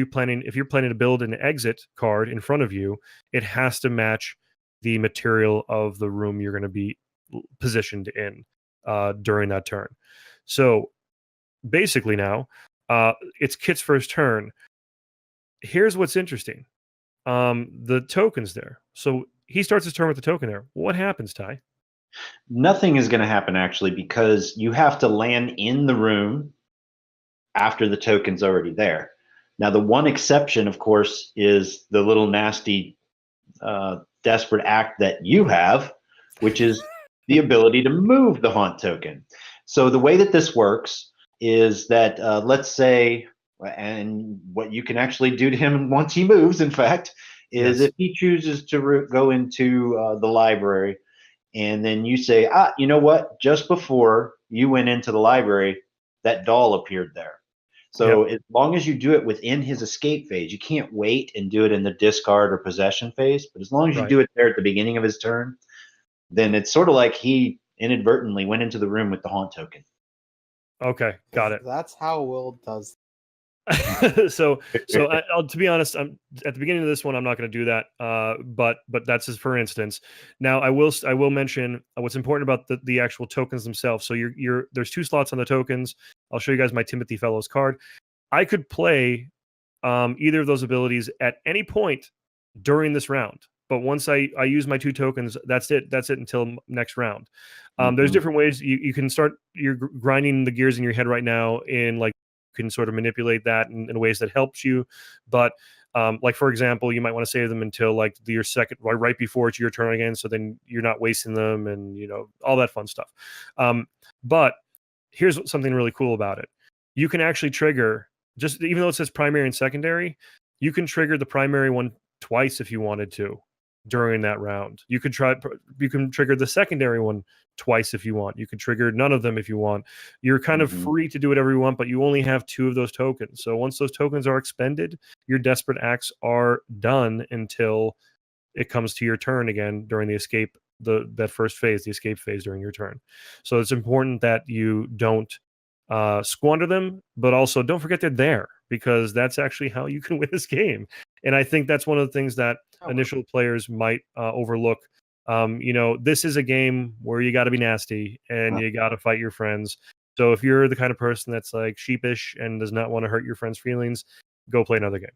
S1: planning to build an exit card in front of you, it has to match the material of the room you're going to be positioned in during that turn. So basically now it's Kit's first turn. Here's what's interesting. The token's there. So he starts his turn with the token there. What happens, Ty?
S2: Nothing is going to happen actually because you have to land in the room after the token's already there. Now the one exception, of course, is the little nasty desperate act that you have, which is the ability to move the haunt token. So the way that this works is that let's say, and what you can actually do to him once he moves, in fact, is if he chooses to go into the library, and then you say, you know what? Just before you went into the library, that doll appeared there. So as long as you do it within his escape phase, you can't wait and do it in the discard or possession phase. But as long as you do it there at the beginning of his turn, then it's sort of like he inadvertently went into the room with the haunt token.
S1: Okay, got it.
S3: That's how Will does.
S1: so I'll, to be honest, I'm at the beginning of this one, I'm not going to do that. But that's just for instance. Now I will mention what's important about the actual tokens themselves. So there's 2 slots on the tokens. I'll show you guys my Timothy Fellows card. I could play either of those abilities at any point during this round. But once I use my 2 tokens, that's it until next round. There's different ways you can start. You're grinding the gears in your head right now in like you can sort of manipulate that in ways that helps you. But like for example, you might want to save them until like your second right before it's your turn again, so then you're not wasting them and all that fun stuff. But here's something really cool about it. You can actually trigger, just even though it says primary and secondary, you can trigger the primary one twice if you wanted to during that round. You can trigger the secondary one twice if you want. You can trigger none of them if you want. You're kind of free to do whatever you want, but you only have 2 of those tokens. So once those tokens are expended, your desperate acts are done until it comes to your turn again during the escape, that first phase, the escape phase during your turn. So it's important that you don't squander them, but also don't forget they're there, because that's actually how you can win this game. And I think that's one of the things that initial players might overlook. This is a game where you got to be nasty and you got to fight your friends. So if you're the kind of person that's like sheepish and does not want to hurt your friends' feelings, go play another game.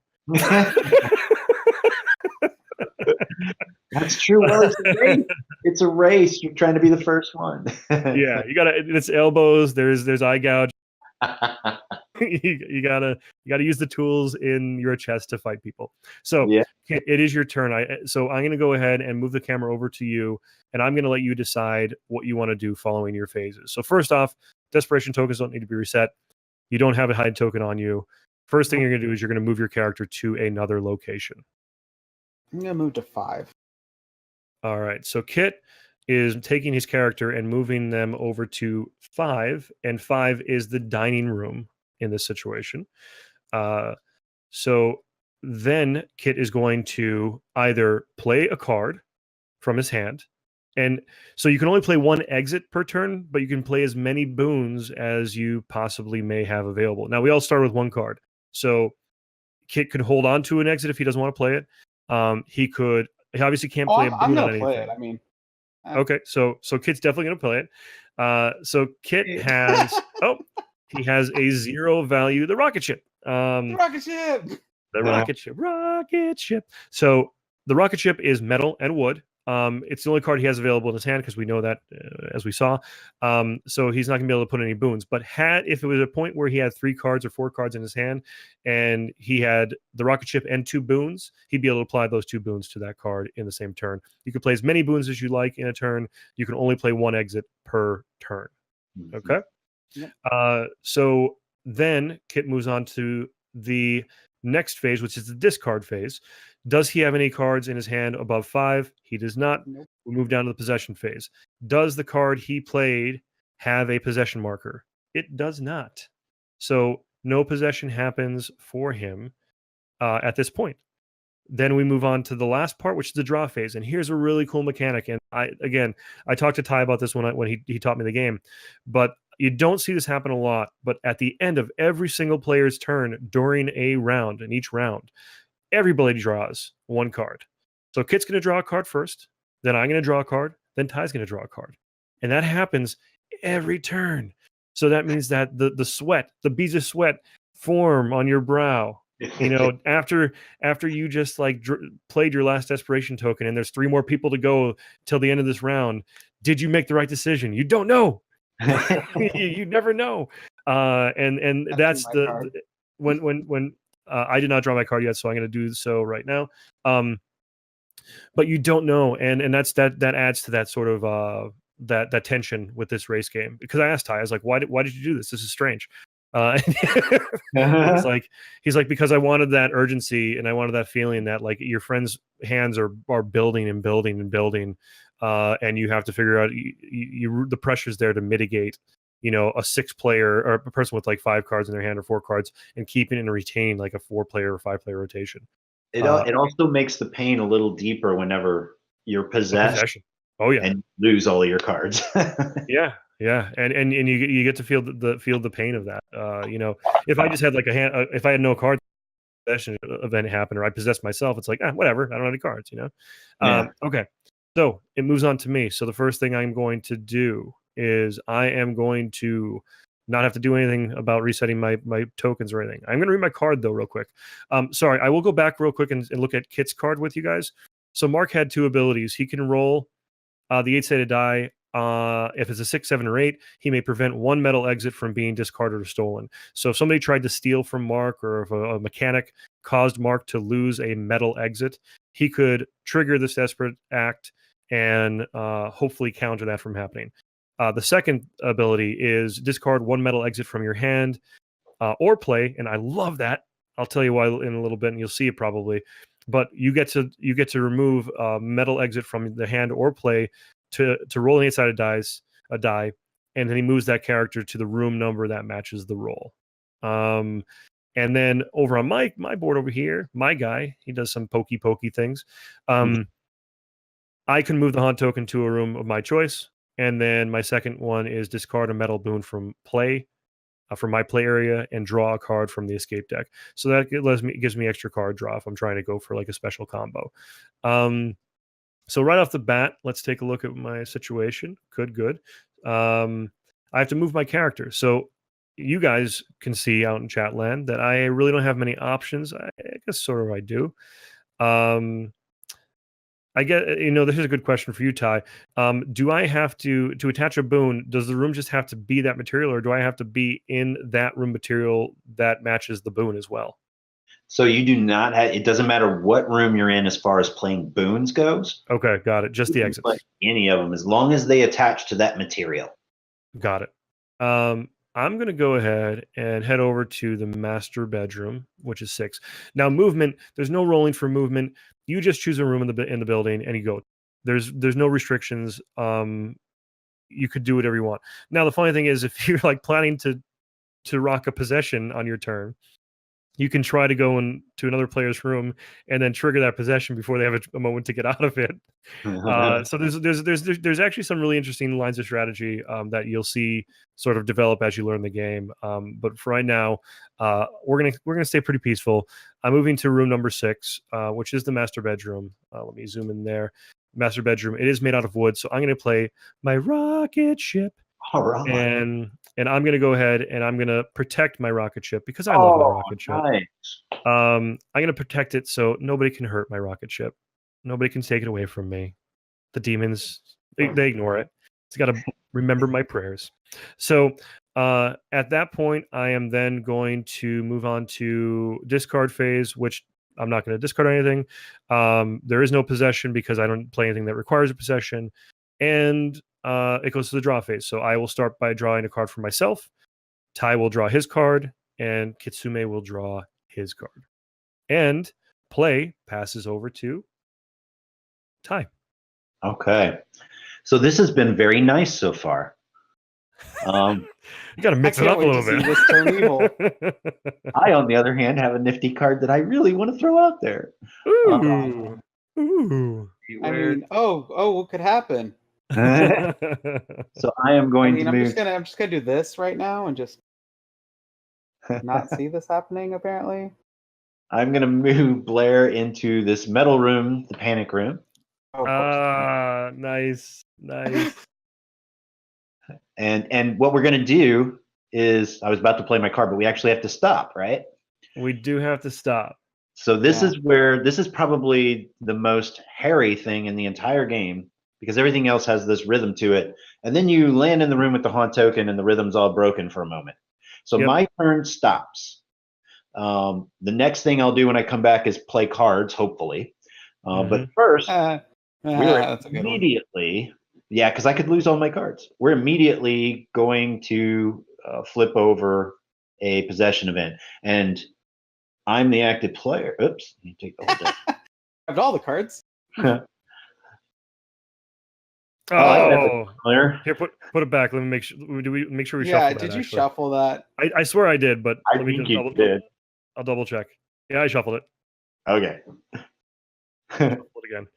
S2: That's true. Well, it's a race. It's a race. You're trying to be the first one.
S1: Yeah, it's elbows. There's eye gouge. you gotta use the tools in your chest to fight people. So
S2: yeah.
S1: It is your turn. So I'm gonna go ahead and move the camera over to you, and I'm gonna let you decide what you want to do following your phases. So first off, desperation tokens don't need to be reset. You don't have a hide token on you. First thing you're gonna do is you're gonna move your character to another location.
S3: I'm gonna move to 5.
S1: All right. So Kit is taking his character and moving them over to 5, and 5 is the dining room in this situation. So then Kit is going to either play a card from his hand, and so you can only play 1 exit per turn, but you can play as many boons as you possibly may have available. Now we all start with 1 card, so Kit could hold on to an exit if he doesn't want to play it. He obviously can't play a boon
S3: I'm
S1: on
S3: gonna play
S1: anything.
S3: it. I mean,
S1: okay, so Kit's definitely gonna play it. So Kit has he has a 0 value, the rocket ship.
S3: the rocket ship.
S1: Rocket ship. So the rocket ship is metal and wood. It's the only card he has available in his hand, because we know that as we saw. So he's not gonna be able to put any boons. But if it was a point where he had 3 cards or 4 cards in his hand, and he had the rocket ship and 2 boons, he'd be able to apply those 2 boons to that card in the same turn. You can play as many boons as you like in a turn. You can only play 1 exit per turn. Okay.
S3: Yep.
S1: So then Kit moves on to the next phase, which is the discard phase. Does he have any cards in his hand above 5? He does not.
S3: Nope.
S1: We move down to the possession phase. Does the card he played have a possession marker? It does not. So no possession happens for him at this point. Then we move on to the last part, which is the draw phase. And here's a really cool mechanic. And I talked to Ty about this when he taught me the game, but you don't see this happen a lot. But at the end of every single player's turn during a round, in each round, everybody draws 1 card. So Kit's going to draw a card first, then I'm going to draw a card, then Ty's going to draw a card. And that happens every turn. So that means that the sweat, the beads of sweat form on your brow. After you just played your last desperation token, and there's 3 more people to go till the end of this round. Did you make the right decision? You don't know. You never know. And that's when I did not draw my card yet, so I'm going to do so right now. But you don't know, and that adds to that sort of that tension with this race game. Because I asked Ty, I was like, why did you do this? This is strange. He's like, because I wanted that urgency, and I wanted that feeling that like your friends' hands are building and building and building, and you have to figure out the pressure's there to mitigate, a 6 player or a person with like 5 cards in their hand or 4 cards, and keeping and retaining like a 4 player or 5 player rotation.
S2: It also makes the pain a little deeper whenever you're possessed.
S1: Oh yeah,
S2: and lose all of your cards.
S1: Yeah, and you get to feel the pain of that. If I just had like if I had no cards, possession event happened, or I possessed myself, it's like whatever, I don't have any cards.
S2: Yeah.
S1: Okay, so it moves on to me. So the first thing I'm going to do is I am going to not have to do anything about resetting my tokens or anything. I'm going to read my card though real quick. Sorry, I will go back real quick and look at Kit's card with you guys. So Mark had 2 abilities. He can roll the 8-sided die. If it's a 6, 7, or 8, he may prevent 1 metal exit from being discarded or stolen. So if somebody tried to steal from Mark, or if a mechanic caused Mark to lose a metal exit, he could trigger this desperate act and hopefully counter that from happening. The second ability is discard 1 metal exit from your hand or play, and I love that, I'll tell you why in a little bit, and you'll see it probably. But you get to remove a metal exit from the hand or play to roll on the inside a die, and then he moves that character to the room number that matches the roll. And then over on my board over here, my guy, he does some pokey things. I can move the haunt token to a room of my choice, and then my second one is discard a metal boon from play, from my play area, and draw a card from the escape deck. So that gives me extra card draw if I'm trying to go for like a special combo. So right off the bat, let's take a look at my situation. Good. I have to move my character. So you guys can see out in chat land that I really don't have many options. I guess sort of I do. I get, this is a good question for you, Ty. Do I have to attach a boon? Does the room just have to be that material, or do I have to be in that room material that matches the boon as well?
S2: So you do not have. It doesn't matter what room you're in as far as playing boons goes.
S1: Okay, got it. Just the exits.
S2: Any of them, as long as they attach to that material.
S1: Got it. I'm going to go ahead and head over to the master bedroom, which is 6. Now, movement. There's no rolling for movement. You just choose a room in the building and you go. There's no restrictions. You could do whatever you want. Now, the funny thing is, if you're like planning to rock a possession on your turn, you can try to go into another player's room and then trigger that possession before they have a moment to get out of it. So there's actually some really interesting lines of strategy that you'll see sort of develop as you learn the game. But for right now, we're gonna stay pretty peaceful. I'm moving to room number 6, which is the master bedroom. Let me zoom in there. Master bedroom. It is made out of wood, so I'm gonna play my rocket ship.
S2: All right.
S1: And I'm going to go ahead and I'm going to protect my rocket ship because I love my rocket ship.
S2: Nice.
S1: I'm going to protect it so nobody can hurt my rocket ship. Nobody can take it away from me. The demons, they ignore it. It's got to remember my prayers. So at that point, I am then going to move on to discard phase, which I'm not going to discard anything. There is no possession because I don't play anything that requires a possession. And it goes to the draw phase. So I will start by drawing a card for myself. Tai will draw his card, and Kitsume will draw his card. And play passes over to Tai.
S2: Okay. So this has been very nice so far.
S1: You got to mix it up a little bit.
S3: This turn evil.
S2: I, on the other hand, have a nifty card that I really want to throw out there.
S1: Ooh. Ooh.
S3: I mean, what could happen?
S2: So I am going to move.
S3: I'm just gonna do this right now and just not see this happening. Apparently,
S2: I'm going to move Blair into this metal room, the panic room.
S1: Nice.
S2: And what we're going to do is, I was about to play my card, but we actually have to stop, right?
S1: We do have to stop.
S2: So this is probably the most hairy thing in the entire game, because everything else has this rhythm to it. And then you land in the room with the haunt token and the rhythm's all broken for a moment. So my turn stops. The next thing I'll do when I come back is play cards, hopefully. But first, we're immediately, because I could lose all my cards. We're immediately going to flip over a possession event. And I'm the active player. Oops, let me take the whole deck.
S3: I have all the cards.
S1: Here, put it back. Let me make sure. Do we make sure we shuffle that?
S3: Yeah, did you shuffle that?
S1: I swear I did, but
S2: I think you did.
S1: I'll double check. Yeah, I shuffled it.
S2: Okay.
S1: Shuffle it again.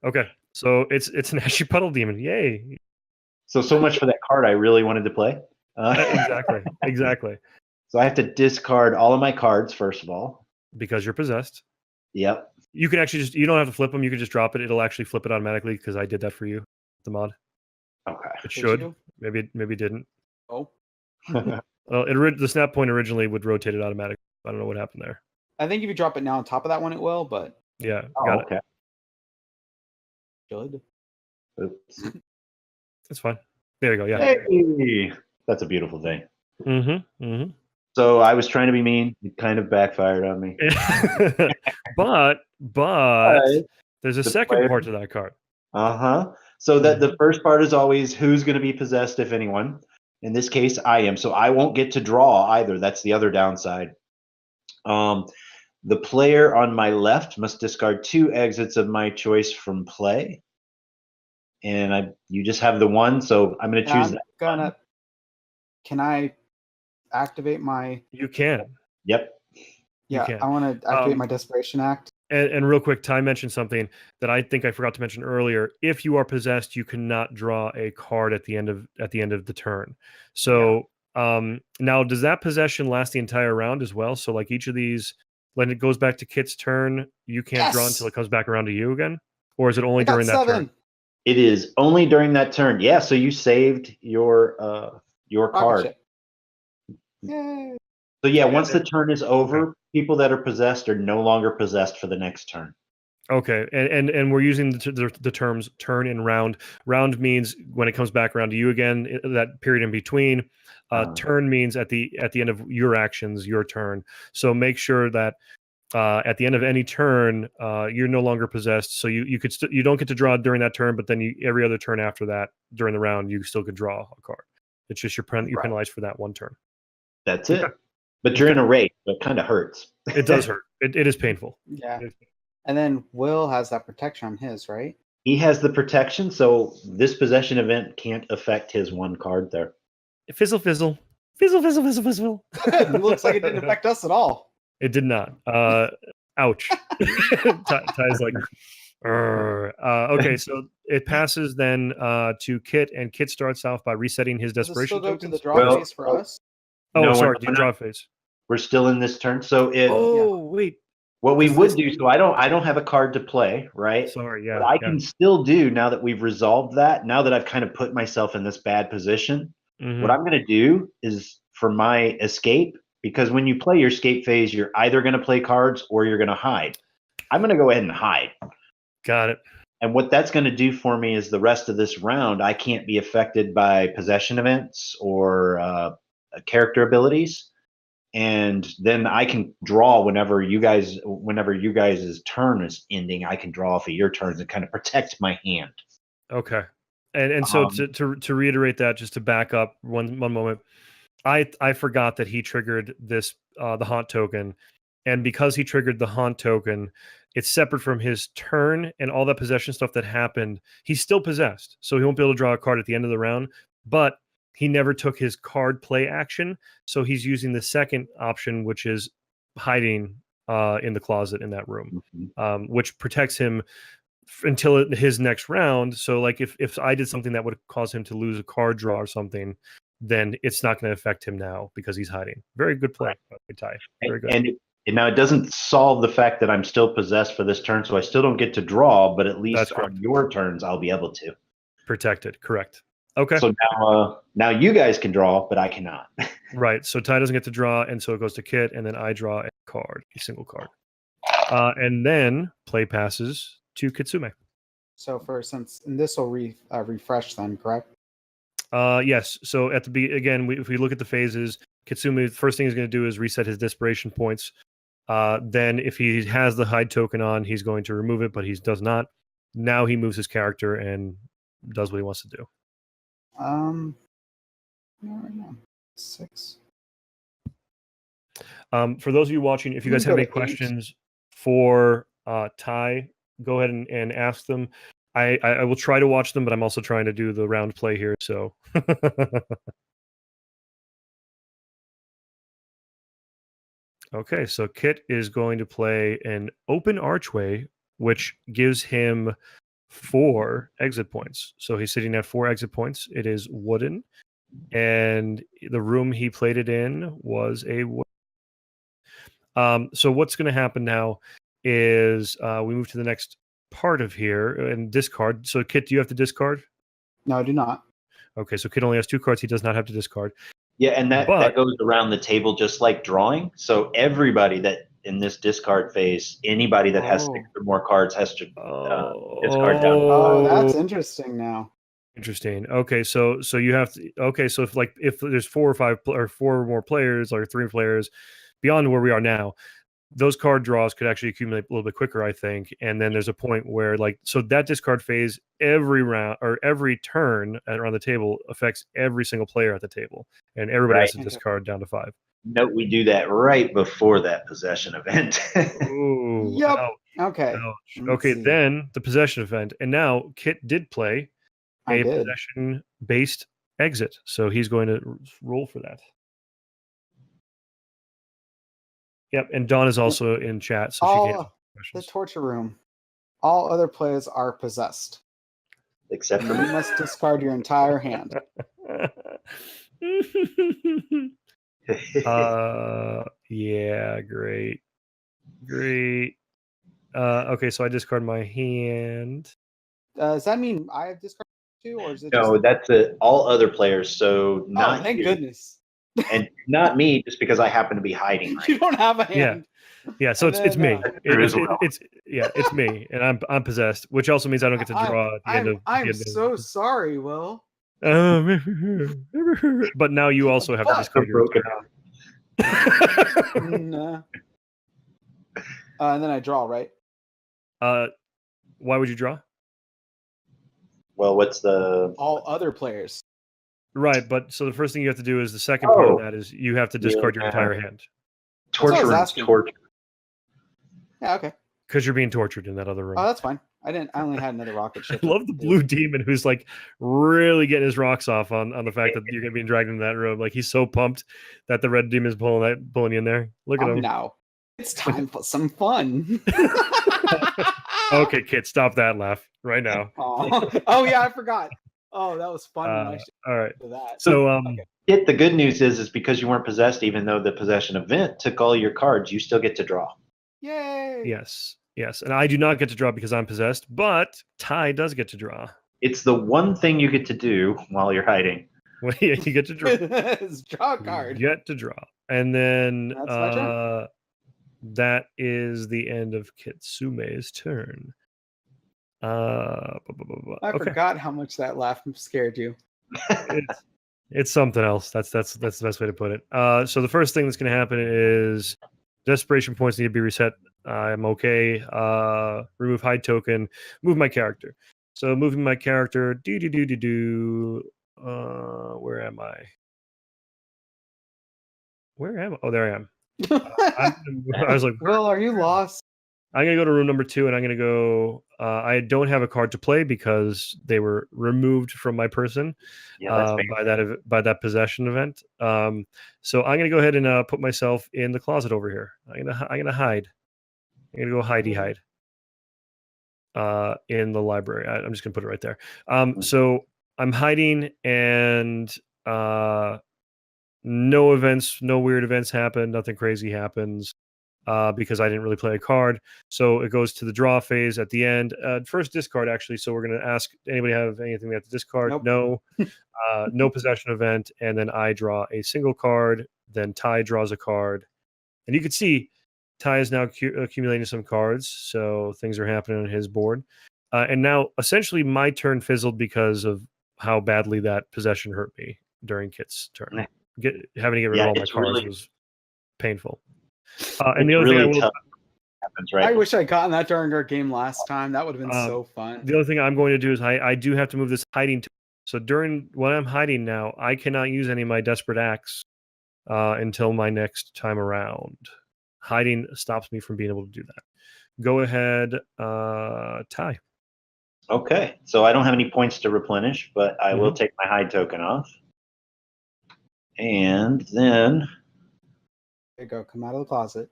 S1: Okay, so it's an Ashy Puddle Demon. Yay!
S2: So much for that card I really wanted to play.
S1: Exactly.
S2: So I have to discard all of my cards first of all.
S1: Because you're possessed.
S2: Yep.
S1: You can actually you don't have to flip them. You can just drop it. It'll actually flip it automatically because I did that for you. The mod.
S2: Okay.
S1: It should. Maybe it didn't.
S3: Oh.
S1: Well, the snap point originally would rotate it automatically. I don't know what happened there.
S3: I think if you drop it now on top of that one, it will. But
S1: yeah, got
S2: okay.
S1: it.
S3: Good.
S2: Oops.
S1: That's fine. There you go. Yeah.
S2: Hey, that's a beautiful thing.
S1: Mm-hmm.
S2: So I was trying to be mean. It kind of backfired on me.
S1: but there's a second part to that card.
S2: So that the first part is always who's going to be possessed, if anyone. In this case, I am. So I won't get to draw either. That's the other downside. The player on my left must discard 2 exits of my choice from play. And you just have the one, so I'm going to choose that.
S3: Can I activate my?
S1: You can.
S2: Yep.
S3: Yeah,
S1: can.
S3: I want to activate my Desperation Act.
S1: And real quick, Ty mentioned something that I think I forgot to mention earlier. If you are possessed, you cannot draw a card at the end of the turn. So now, does that possession last the entire round as well? So like each of these, when it goes back to Kit's turn, you can't draw until it comes back around to you again, or is it only during that turn?
S2: It is only during that turn. Yeah. So you saved your card.
S3: Ship. Yay.
S2: So yeah, once the turn is over, people that are possessed are no longer possessed for the next turn.
S1: Okay, and we're using the terms turn and round. Round means when it comes back around to you again, that period in between. Turn means at the end of your actions, your turn. So make sure that at the end of any turn, you're no longer possessed. So you don't get to draw during that turn, but then every other turn after that during the round, you still could draw a card. It's just you're penalized for that one turn.
S2: That's it. But you're in a race, so it kind of hurts.
S1: It does hurt. It is painful.
S3: Yeah. And then Will has that protection on his, right?
S2: He has the protection, so this possession event can't affect his one card there.
S1: Fizzle, fizzle. Fizzle, fizzle, fizzle, fizzle.
S3: It looks like it didn't affect us at all.
S1: It did not. Ouch. Ty's like, okay, so it passes then to Kit, and Kit starts off by resetting his desperation
S3: tokens.
S1: To
S3: the draw phase for us?
S1: Oh, no, sorry, the draw phase.
S2: We're still in this turn, so
S1: wait.
S2: What we would do, so I don't have a card to play, right?
S1: Sorry, yeah.
S2: What I can still do now that we've resolved that, now that I've kind of put myself in this bad position, what I'm going to do is for my escape, because when you play your escape phase, you're either going to play cards or you're going to hide. I'm going to go ahead and hide.
S1: Got it.
S2: And what that's going to do for me is the rest of this round, I can't be affected by possession events or character abilities. And then I can draw whenever you guys' turn is ending. I can draw off of your turns and kind of protect my hand.
S1: Okay, and so to reiterate that, just to back up one moment, I forgot that he triggered this the haunt token, and because he triggered the haunt token, it's separate from his turn and all that possession stuff that happened. He's still possessed, so he won't be able to draw a card at the end of the round, but he never took his card play action, so he's using the second option, which is hiding in the closet in that room, which protects him until his next round. So, like, if I did something that would cause him to lose a card draw or something, then it's not going to affect him now because he's hiding. Very good play, Ty. Very good.
S2: And now it doesn't solve the fact that I'm still possessed for this turn, so I still don't get to draw, but at least on your turns, I'll be able to.
S1: Protected, correct. Okay.
S2: So now you guys can draw, but I cannot.
S1: Right. So Ty doesn't get to draw, and so it goes to Kit, and then I draw a card, a single card. And then play passes to Kitsume.
S3: So and this will refresh then, correct?
S1: Yes. So at again, if we look at the phases, Kitsume, the first thing he's going to do is reset his desperation points. Then if he has the hide token on, he's going to remove it, but he does not. Now he moves his character and does what he wants to do.
S3: Right now, 6.
S1: For those of you watching, if you guys have any questions for Ty, go ahead and ask them. I will try to watch them, but I'm also trying to do the round play here. So, okay. So Kit is going to play an open archway, which gives him 4 exit points. So he's sitting at 4 exit points. It is wooden, and the room he played it in was a wood. So what's going to happen now is we move to the next part of here and discard. So Kit, do you have to discard?
S3: No, I do not.
S1: Okay, so Kit only has 2 cards. He does not have to discard.
S2: Yeah, and that goes around the table just like drawing. So everybody that in this discard phase, anybody that has 6 or more cards has to discard down.
S3: Oh, that's interesting now.
S1: Interesting. Okay, so you have to. Okay, so if there's 4 or 5 or 4 or more players or 3 players beyond where we are now, those card draws could actually accumulate a little bit quicker, I think. And then there's a point where, so that discard phase every round or every turn around the table affects every single player at the table, and everybody has to discard down to 5.
S2: Note we do that right before that possession event.
S1: Ooh,
S3: Yep.
S1: ouch,
S3: Okay.
S1: ouch.
S3: Let's
S1: Okay,
S3: see.
S1: then the possession event, and now Kit did play
S3: I
S1: a
S3: did.
S1: possession-based exit, so he's going to roll for that. Yep, and Dawn is also in chat, so she can answer
S3: All the
S1: questions.
S3: torture room. All other players are possessed.
S2: Except for
S3: You
S2: me.
S3: must discard your entire hand.
S1: Yeah, great. Okay, so I discard my hand.
S3: Does that mean I have discarded too, or is it
S2: No,
S3: just?
S2: that's all other players. So
S3: Oh,
S2: not
S3: thank
S2: you,
S3: goodness.
S2: and not me, just because I happen to be hiding right.
S3: You don't have a
S1: Yeah.
S3: hand.
S1: Yeah, so
S3: And
S1: it's
S3: then,
S1: me.
S2: True as well.
S1: It's me, and I'm possessed, which also means I don't get to draw at the end of.
S3: I'm so sorry, Will.
S1: But now you also have to
S3: But-
S1: discard your
S2: Broken
S1: entire.
S3: Nah. And then I draw, right?
S1: Why would you draw?
S2: Well, what's the
S3: All other players.
S1: Right, but so the first thing you have to do is the second part of
S2: Oh.
S1: that is you have to discard your
S2: Yeah.
S1: entire hand
S3: what I was
S2: torture? Room's
S3: asking.
S2: torture.
S3: Yeah, okay.
S1: because you're being tortured in that other room.
S3: Oh, that's fine. I only had another rocket
S1: I
S3: ship.
S1: love the blue demon who's like really getting his rocks off on the fact that you're gonna be dragged into that room. Like he's so pumped that the red demon is pulling you in there. Look at him.
S3: Now. It's time for some fun.
S1: Okay, Kit, stop that laugh right now.
S3: Oh yeah, I forgot. Oh, that was fun. When I should
S1: All right.
S3: do that.
S1: So
S3: Okay.
S2: The good news is because you weren't possessed, even though the possession event took all your cards, you still get to draw.
S3: Yay!
S1: yes, and I do not get to draw because I'm possessed, but Ty does get to draw.
S2: It's the one thing you get to do while you're hiding.
S1: Well, yeah, you get to draw.
S3: It's draw a card.
S1: You get to draw, and then
S3: That's my turn.
S1: that is the end of Kitsume's turn.
S3: I
S1: Okay.
S3: forgot how much that laugh scared you.
S1: It's something else. That's the best way to put it. So the first thing that's going to happen is desperation points need to be reset. I'm okay. Remove hide token. Move my character. So moving my character. Where am I? Oh, there I am. I was like,
S3: Will, are you lost?
S1: I'm going to go to room number 2, and I'm going to go. I don't have a card to play because they were removed from my person by that possession event. So I'm going to go ahead and put myself in the closet over here. I'm going to hide. I'm going to go hide in the library. I'm just going to put it right there. So I'm hiding, and no weird events happen. Nothing crazy happens. Because I didn't really play a card. So it goes to the draw phase at the end. First discard, actually. So we're going to ask, anybody have anything they have to discard?
S3: Nope.
S1: No. No possession event. And then I draw a single card. Then Ty draws a card. And you can see Ty is now accumulating some cards. So things are happening on his board. And now, essentially, my turn fizzled because of how badly that possession hurt me during Kit's turn. Having to get rid of all my cards was painful. And the other thing
S2: happens, right?
S3: I wish I gotten that during our game last time. That would have been so fun.
S1: The other thing I'm going to do is I do have to move this hiding. So when I'm hiding now, I cannot use any of my desperate acts until my next time around. Hiding stops me from being able to do that. Go ahead, Ty.
S2: Okay, so I don't have any points to replenish, but I will take my hide token off. And then...
S3: There you go. Come out of the closet.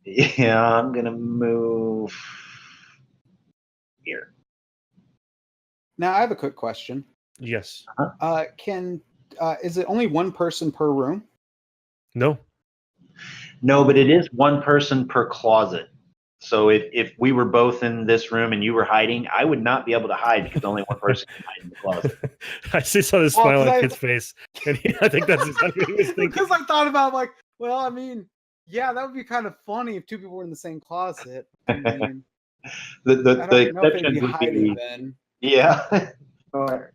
S2: Yeah, I'm going to move here.
S3: Now, I have a quick question.
S1: Yes.
S3: Is it only one person per room?
S1: No.
S2: No, but it is one person per closet. So if we were both in this room and you were hiding, I would not be able to hide because only one person can hide in the closet.
S1: I saw this smile on Kid's face, and I think that's exactly what he was thinking.
S3: Because I thought about yeah, that would be kind of funny if two people were in the same closet. I mean,
S2: the exception would be
S3: then.
S2: Yeah.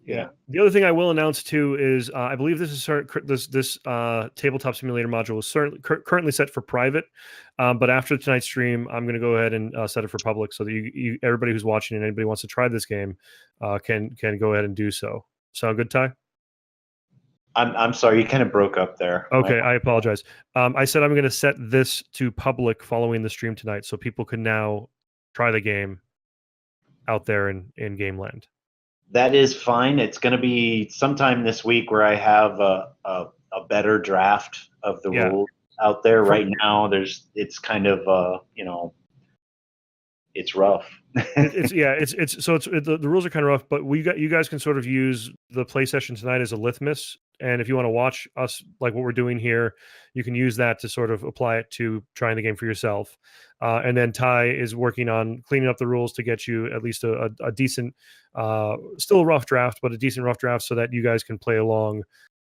S1: Yeah. The other thing I will announce too is I believe this tabletop simulator module is currently set for private, but after tonight's stream, I'm going to go ahead and set it for public so that everybody who's watching and anybody wants to try this game can go ahead and do so. Sound good, Ty?
S2: I'm sorry, you kind of broke up there.
S1: Okay, I apologize. I said I'm going to set this to public following the stream tonight, so people can now try the game out there in Gameland.
S2: That is fine. It's going to be sometime this week where I have a better draft of the rules out there. Right now, it's kind of it's rough.
S1: The rules are kind of rough, but you guys can sort of use the play session tonight as a litmus. And if you want to watch us like what we're doing here, you can use that to sort of apply it to trying the game for yourself. And then Ty is working on cleaning up the rules to get you at least a decent, still a rough draft, but a decent rough draft so that you guys can play along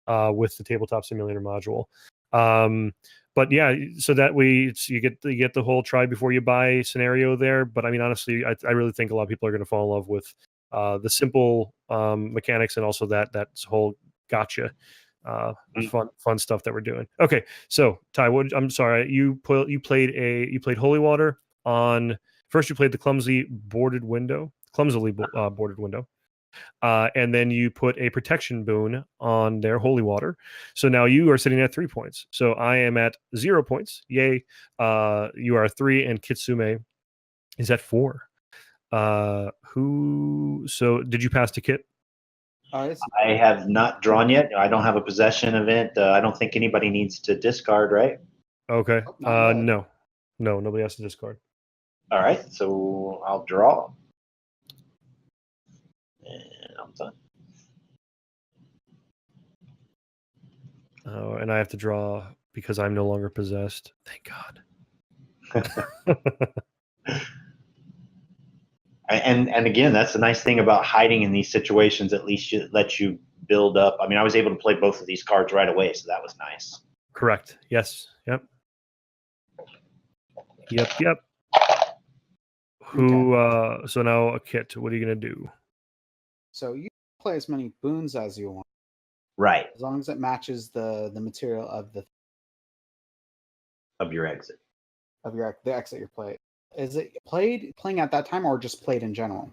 S1: with the tabletop simulator module. But yeah, so that way you get the whole try before you buy scenario there. But I mean, honestly, I really think a lot of people are going to fall in love with the simple mechanics and also that whole gotcha fun stuff that we're doing. Okay, so Ty, I'm sorry, you played Holy Water on first. You played the clumsily boarded window, and then you put a protection boon on their Holy Water. So now you are sitting at 3 points. So I am at 0 points. Yay! You are 3, and Kitsume is at 4. So did you pass to Kit?
S2: I have not drawn yet. I don't have a possession event. I don't think anybody needs to discard, right?
S1: Okay. No, nobody has to discard.
S2: All right, so I'll draw. And I'm done.
S1: Oh, and I have to draw because I'm no longer possessed. Thank God.
S2: And again, that's the nice thing about hiding in these situations. At least it lets you build up. I mean, I was able to play both of these cards right away, so that was nice.
S1: Correct. Yes. Yep. So now, Kit, what are you gonna do?
S3: So you play as many boons as you want.
S2: Right.
S3: As long as it matches the material of
S2: your exit.
S3: The exit you're playing. Is it playing at that time or just played in general?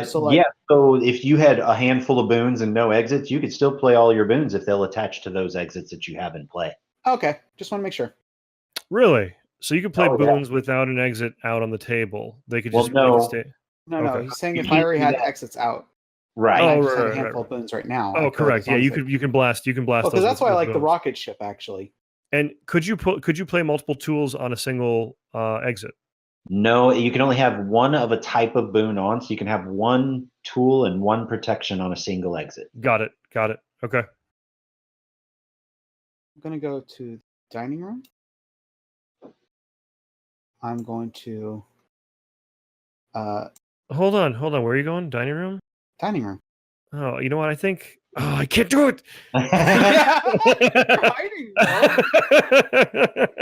S2: So if you had a handful of boons and no exits, you could still play all your boons if they'll attach to those exits that you have in play.
S3: Okay, just want to make sure.
S1: Really? So you could play boons without an exit out on the table. They could just stay.
S3: No. He's saying if I already had exits out.
S2: Right.
S3: I just have a handful of boons right now.
S1: Oh, correct. Yeah, you can blast.
S3: Because that's why I like the rocket ship actually.
S1: And could you play multiple tools on a single exit?
S2: No, you can only have one of a type of boon on, so you can have one tool and one protection on a single exit.
S1: Got it. Okay.
S3: I'm gonna go to the dining room. I'm going to
S1: Hold on. Where are you going? Dining room?
S3: Dining room.
S1: Oh, you know what? I think I can't do it.
S3: You're hiding, bro.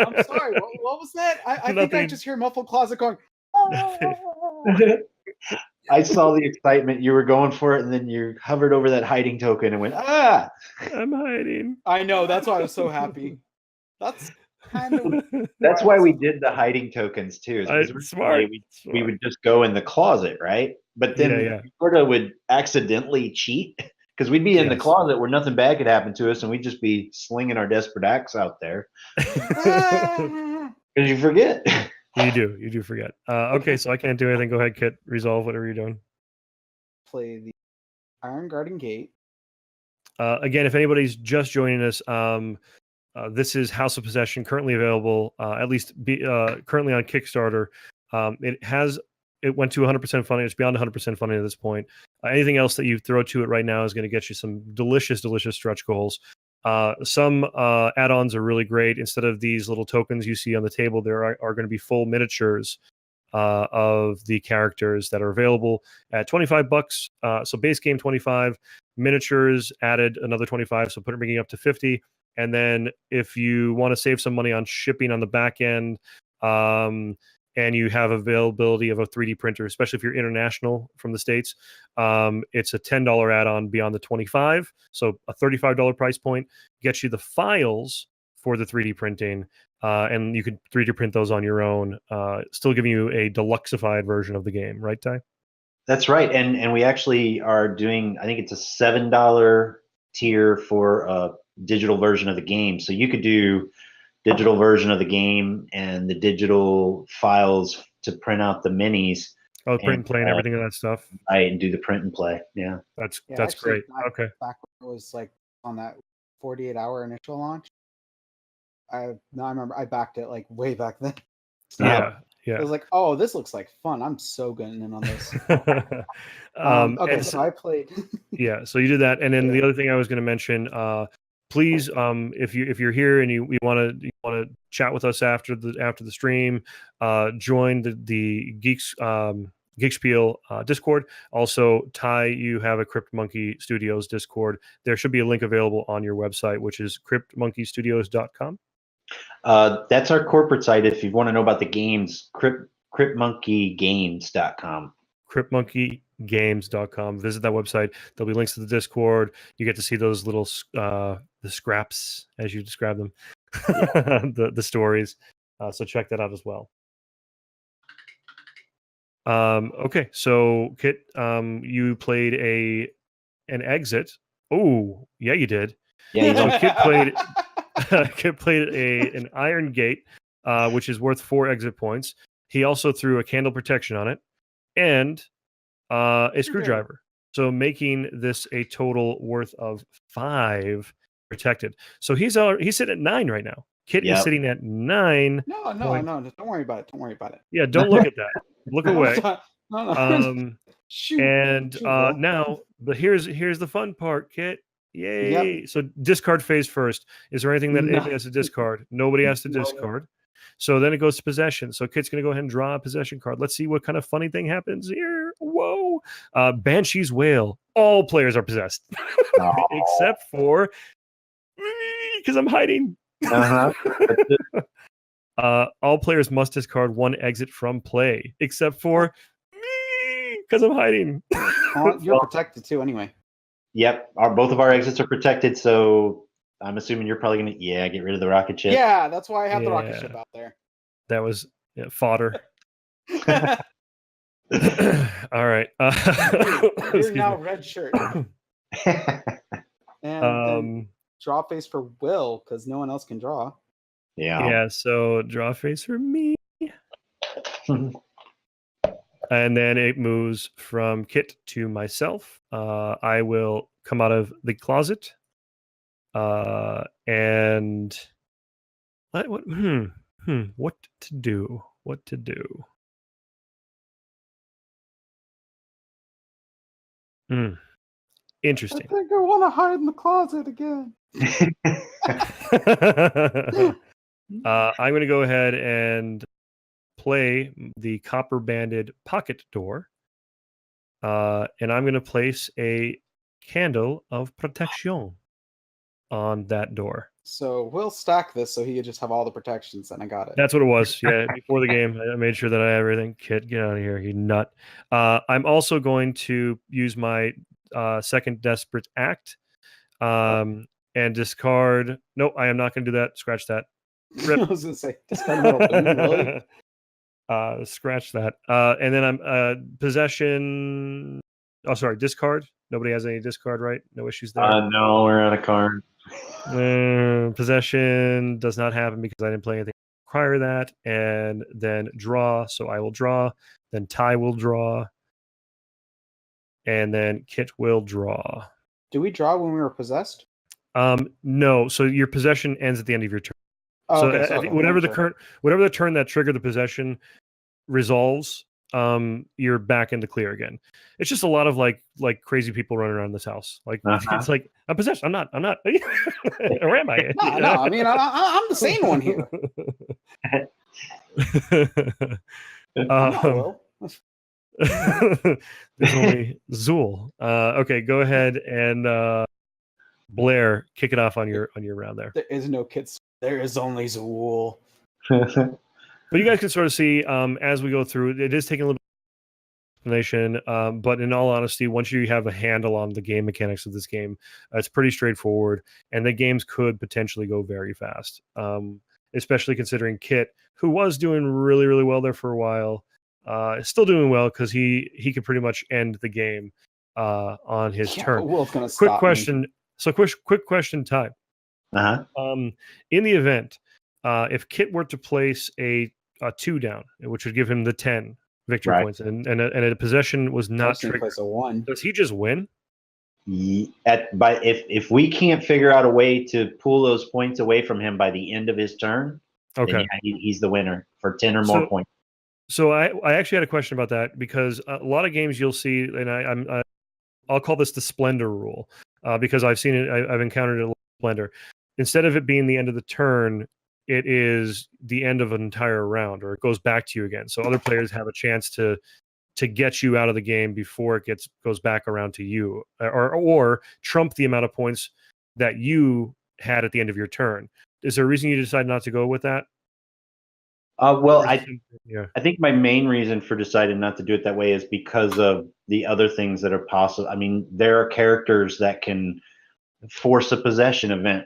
S3: I'm sorry. What was that? I think I just hear muffled closet going.
S2: I saw the excitement. You were going for it, and then you hovered over that hiding token and went, ah!
S1: I'm hiding.
S3: I know. That's why I was so happy. That's kind of.
S2: That's why we did the hiding tokens too.
S1: Smart.
S2: We would just go in the closet, right? But then we sort of would accidentally cheat because we'd be in the closet where nothing bad could happen to us, and we'd just be slinging our desperate acts out there. Because you forget.
S1: You do forget. Okay, so I can't do anything. Go ahead, Kit. Resolve whatever you're doing.
S3: Play the Iron Garden Gate.
S1: Again, if anybody's just joining us, this is House of Possession, currently available, at least currently on Kickstarter. It went to 100% funding. It's beyond 100% funding at this point. Anything else that you throw to it right now is going to get you some delicious stretch goals. Some add-ons are really great. Instead of these little tokens you see on the table, there are going to be full miniatures of the characters that are available at $25. So base game 25, miniatures added another 25, so bringing it up to 50. And then if you want to save some money on shipping on the back end, and you have availability of a 3D printer, especially if you're international from the States, it's a $10 add-on beyond the 25. So a $35 price point gets you the files for the 3D printing, and you could 3D print those on your own, still giving you a deluxeified version of the game, right, Ty?
S2: That's right. And we actually are doing, I think it's a $7 tier for a digital version of the game. So you could do digital version of the game and the digital files to print out the minis.
S1: Oh, print and play and everything of that stuff.
S2: And do the print and play. Yeah.
S1: That's
S3: actually,
S1: great. Okay.
S3: Back when it was like on that 48-hour initial launch, I remember I backed it like way back then.
S1: Yeah.
S3: I was like, oh, this looks like fun. I'm so getting in on this. Okay, so I played.
S1: Yeah, so you did that, and then the other thing I was going to mention, please, if you're here and you want to chat with us after the stream, join the Geeks Geekspiel Discord. Also, Ty, you have a Crypt Monkey Studios Discord. There should be a link available on your website, which is cryptmonkeystudios.com.
S2: That's our corporate site. If you want to know about the games, cryptmonkeygames.com.
S1: cryptmonkeygames.com. Visit that website. There'll be links to the Discord. You get to see those little the scraps, as you describe them, the stories. So check that out as well. Okay, so Kit, you played an exit. Oh, yeah, you did.
S2: Yeah,
S1: Kit played an iron gate, which is worth 4 exit points. He also threw a candle protection on it and a screwdriver. So making this a total worth of 5 protected. So he's sitting at 9 right now. Kit is sitting at 9.
S3: No. Don't worry about it. Don't worry about it.
S1: Yeah, don't look at that. Look away.
S3: No. Shoot.
S1: And now, but here's the fun part, Kit. Yay! Yep. So discard phase first. Is there anything that anybody has to discard? Nobody has to discard. So then it goes to possession. So Kit's going to go ahead and draw a possession card. Let's see what kind of funny thing happens here. Whoa. Banshee's Wail. All players are possessed. Except for me, because I'm hiding. All players must discard 1 exit from play. Except for me, because I'm hiding.
S3: You're protected too anyway.
S2: Yep. Both of our exits are protected, so I'm assuming you're probably going to get rid of the rocket ship.
S3: Yeah, that's why I have the rocket ship out there.
S1: That was fodder. All right.
S3: You're now red shirt. And draw face for Will, because no one else can draw.
S2: Yeah,
S1: so draw face for me. And then it moves from Kit to myself. I will come out of the closet. And what to do? What to do? Interesting.
S3: I think I want to hide in the closet again.
S1: I'm going to go ahead and play the copper banded pocket door. And I'm going to place a candle of protection on that door.
S3: So we'll stack this so he could just have all the protections, and I got it.
S1: That's what it was. Yeah, before the game, I made sure that I had everything. Kid, get out of here, you nut. I'm also going to use my second desperate act and discard. No, I am not going to do that. Scratch that.
S3: I was going to say, discard really?
S1: Scratch that. And then I'm possession. Oh, sorry, discard. Nobody has any discard, right? No issues there.
S2: No, we're out of card.
S1: Possession does not happen because I didn't play anything to require that. And then draw. So I will draw. Then Ty will draw. And then Kit will draw.
S3: Do we draw when we were possessed?
S1: No. So your possession ends at the end of your turn.
S3: Oh,
S1: so
S3: okay,
S1: I think whatever the turn that triggered the possession resolves, you're back into clear again. It's just a lot of like crazy people running around this house. Like it's like I'm possessed. I'm not. Or am I?
S3: No. I mean, I'm the sane one here.
S1: There's only Zool. Okay, go ahead and Blair, kick it off on your round there.
S3: There is no kids. There is only Zool.
S1: But you guys can sort of see as we go through, it is taking a little bit of explanation, but in all honesty, once you have a handle on the game mechanics of this game, it's pretty straightforward, and the games could potentially go very fast, especially considering Kit, who was doing really, really well there for a while, is still doing well because he could pretty much end the game on his turn.
S3: Will's gonna
S1: Quick question. So quick question, Ty. In the event, if Kit were to place a 2 down, which would give him the 10 victory points, and a possession was not triggered,
S3: place a 1.
S1: does he just win?
S2: If we can't figure out a way to pull those points away from him by the end of his turn, then he's the winner for 10 or more points.
S1: So I actually had a question about that, because a lot of games you'll see, and I'll call this the Splendor rule, because I've seen it. I've encountered it in Splendor. Instead of it being the end of the turn, it is the end of an entire round, or it goes back to you again. So other players have a chance to get you out of the game before it goes back around to you, or trump the amount of points that you had at the end of your turn. Is there a reason you decided not to go with that?
S2: Well, I think my main reason for deciding not to do it that way is because of the other things that are possible. I mean, there are characters that can force a possession event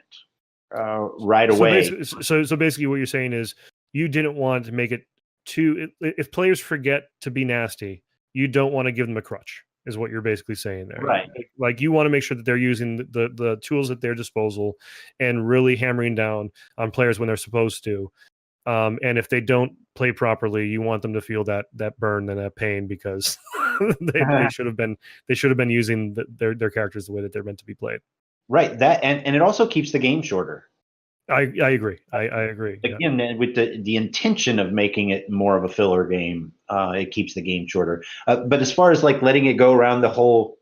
S2: right away.
S1: So basically what you're saying is you didn't want to make it too, if players forget to be nasty, you don't want to give them a crutch, is what you're basically saying there.
S2: Right.
S1: Like you want to make sure that they're using the tools at their disposal and really hammering down on players when they're supposed to. And if they don't play properly, you want them to feel that burn and that pain, because they should have been using their characters the way that they're meant to be played.
S2: Right. That and it also keeps the game shorter.
S1: I agree. I agree.
S2: Again, with the intention of making it more of a filler game, it keeps the game shorter. But as far as like letting it go around the whole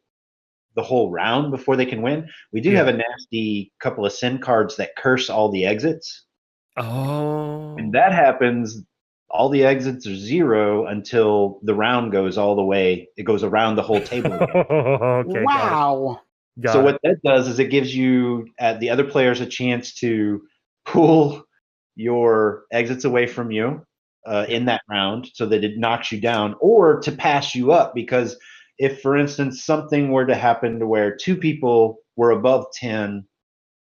S2: round before they can win, we do have a nasty couple of sin cards that curse all the exits.
S1: Oh.
S2: And that happens, all the exits are 0 until the round goes all the way. It goes around the whole table.
S1: Okay.
S3: Wow.
S2: So what that does is it gives you the other players a chance to pull your exits away from you in that round, so that it knocks you down, or to pass you up. Because if, for instance, something were to happen to where 2 people were above 10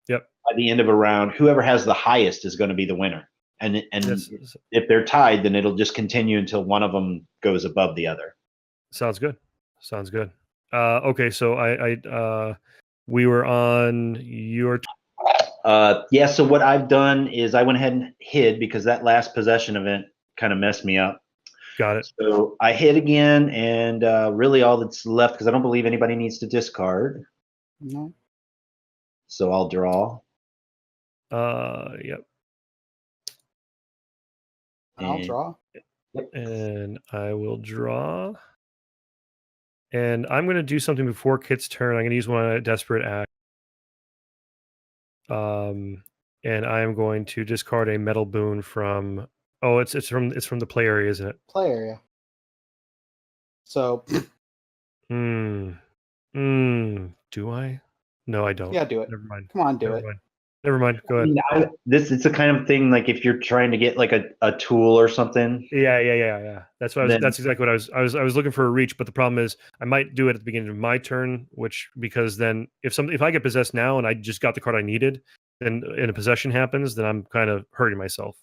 S2: by the end of a round, whoever has the highest is going to be the winner. And if they're tied, then it'll just continue until one of them goes above the other.
S1: Sounds good. Okay, so we were on your.
S2: So what I've done is I went ahead and hid, because that last possession event kind of messed me up.
S1: Got it.
S2: So I hid again, and really all that's left, because I don't believe anybody needs to discard.
S3: No.
S2: So I'll draw.
S1: Yep.
S3: I'll draw.
S1: And I will draw. And I'm going to do something before Kit's turn. I'm going to use one of Desperate Act. And I am going to discard a metal boon from. Oh, it's from the play area, isn't it?
S3: Play area. So.
S1: Do I? No, I don't.
S3: Yeah, do it.
S1: Never mind.
S3: Come on, do it.
S1: Never mind. Go ahead.
S2: It's the kind of thing, like if you're trying to get like a tool or something.
S1: Yeah. That's exactly what I was looking for a reach, but the problem is I might do it at the beginning of my turn, because then if I get possessed now and I just got the card I needed, then and a possession happens, then I'm kind of hurting myself.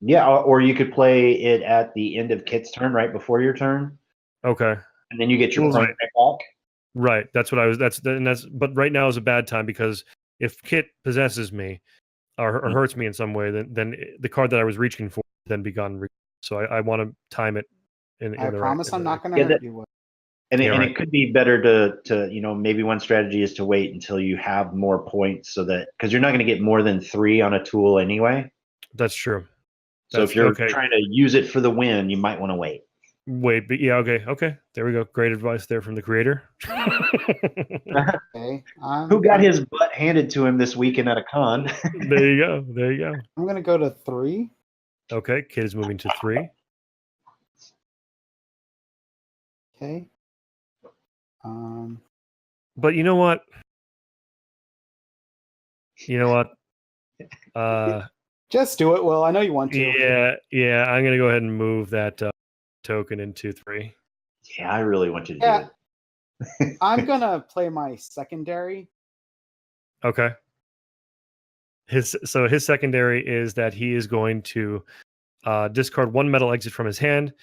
S2: Yeah, or you could play it at the end of Kit's turn, right before your turn.
S1: Okay.
S2: And then you get your point back.
S1: Right. That's what I was. But right now is a bad time, because if Kit possesses me or hurts me in some way, then the card that I was reaching for then be gone. So I want to time it.
S3: I promise I'm not going to hurt you with.
S2: And it could be better to maybe one strategy is to wait until you have more points, so that, because you're not going to get more than 3 on a tool anyway.
S1: That's true.
S2: So if you're trying to use it for the win, you might want to wait.
S1: But yeah, okay. There we go. Great advice there from the creator.
S3: Okay.
S2: Who got his butt handed to him this weekend at a con?
S1: There you go.
S3: I'm gonna go to 3.
S1: Okay, Kid is moving to 3.
S3: Okay.
S1: But you know what?
S3: Just do it, Will. I know you want to.
S1: Yeah. I'm gonna go ahead and move that token into 3.
S2: Yeah, I really want you to do it.
S3: I'm gonna play my secondary.
S1: Okay. His secondary is that he is going to discard 1 metal exit from his hand,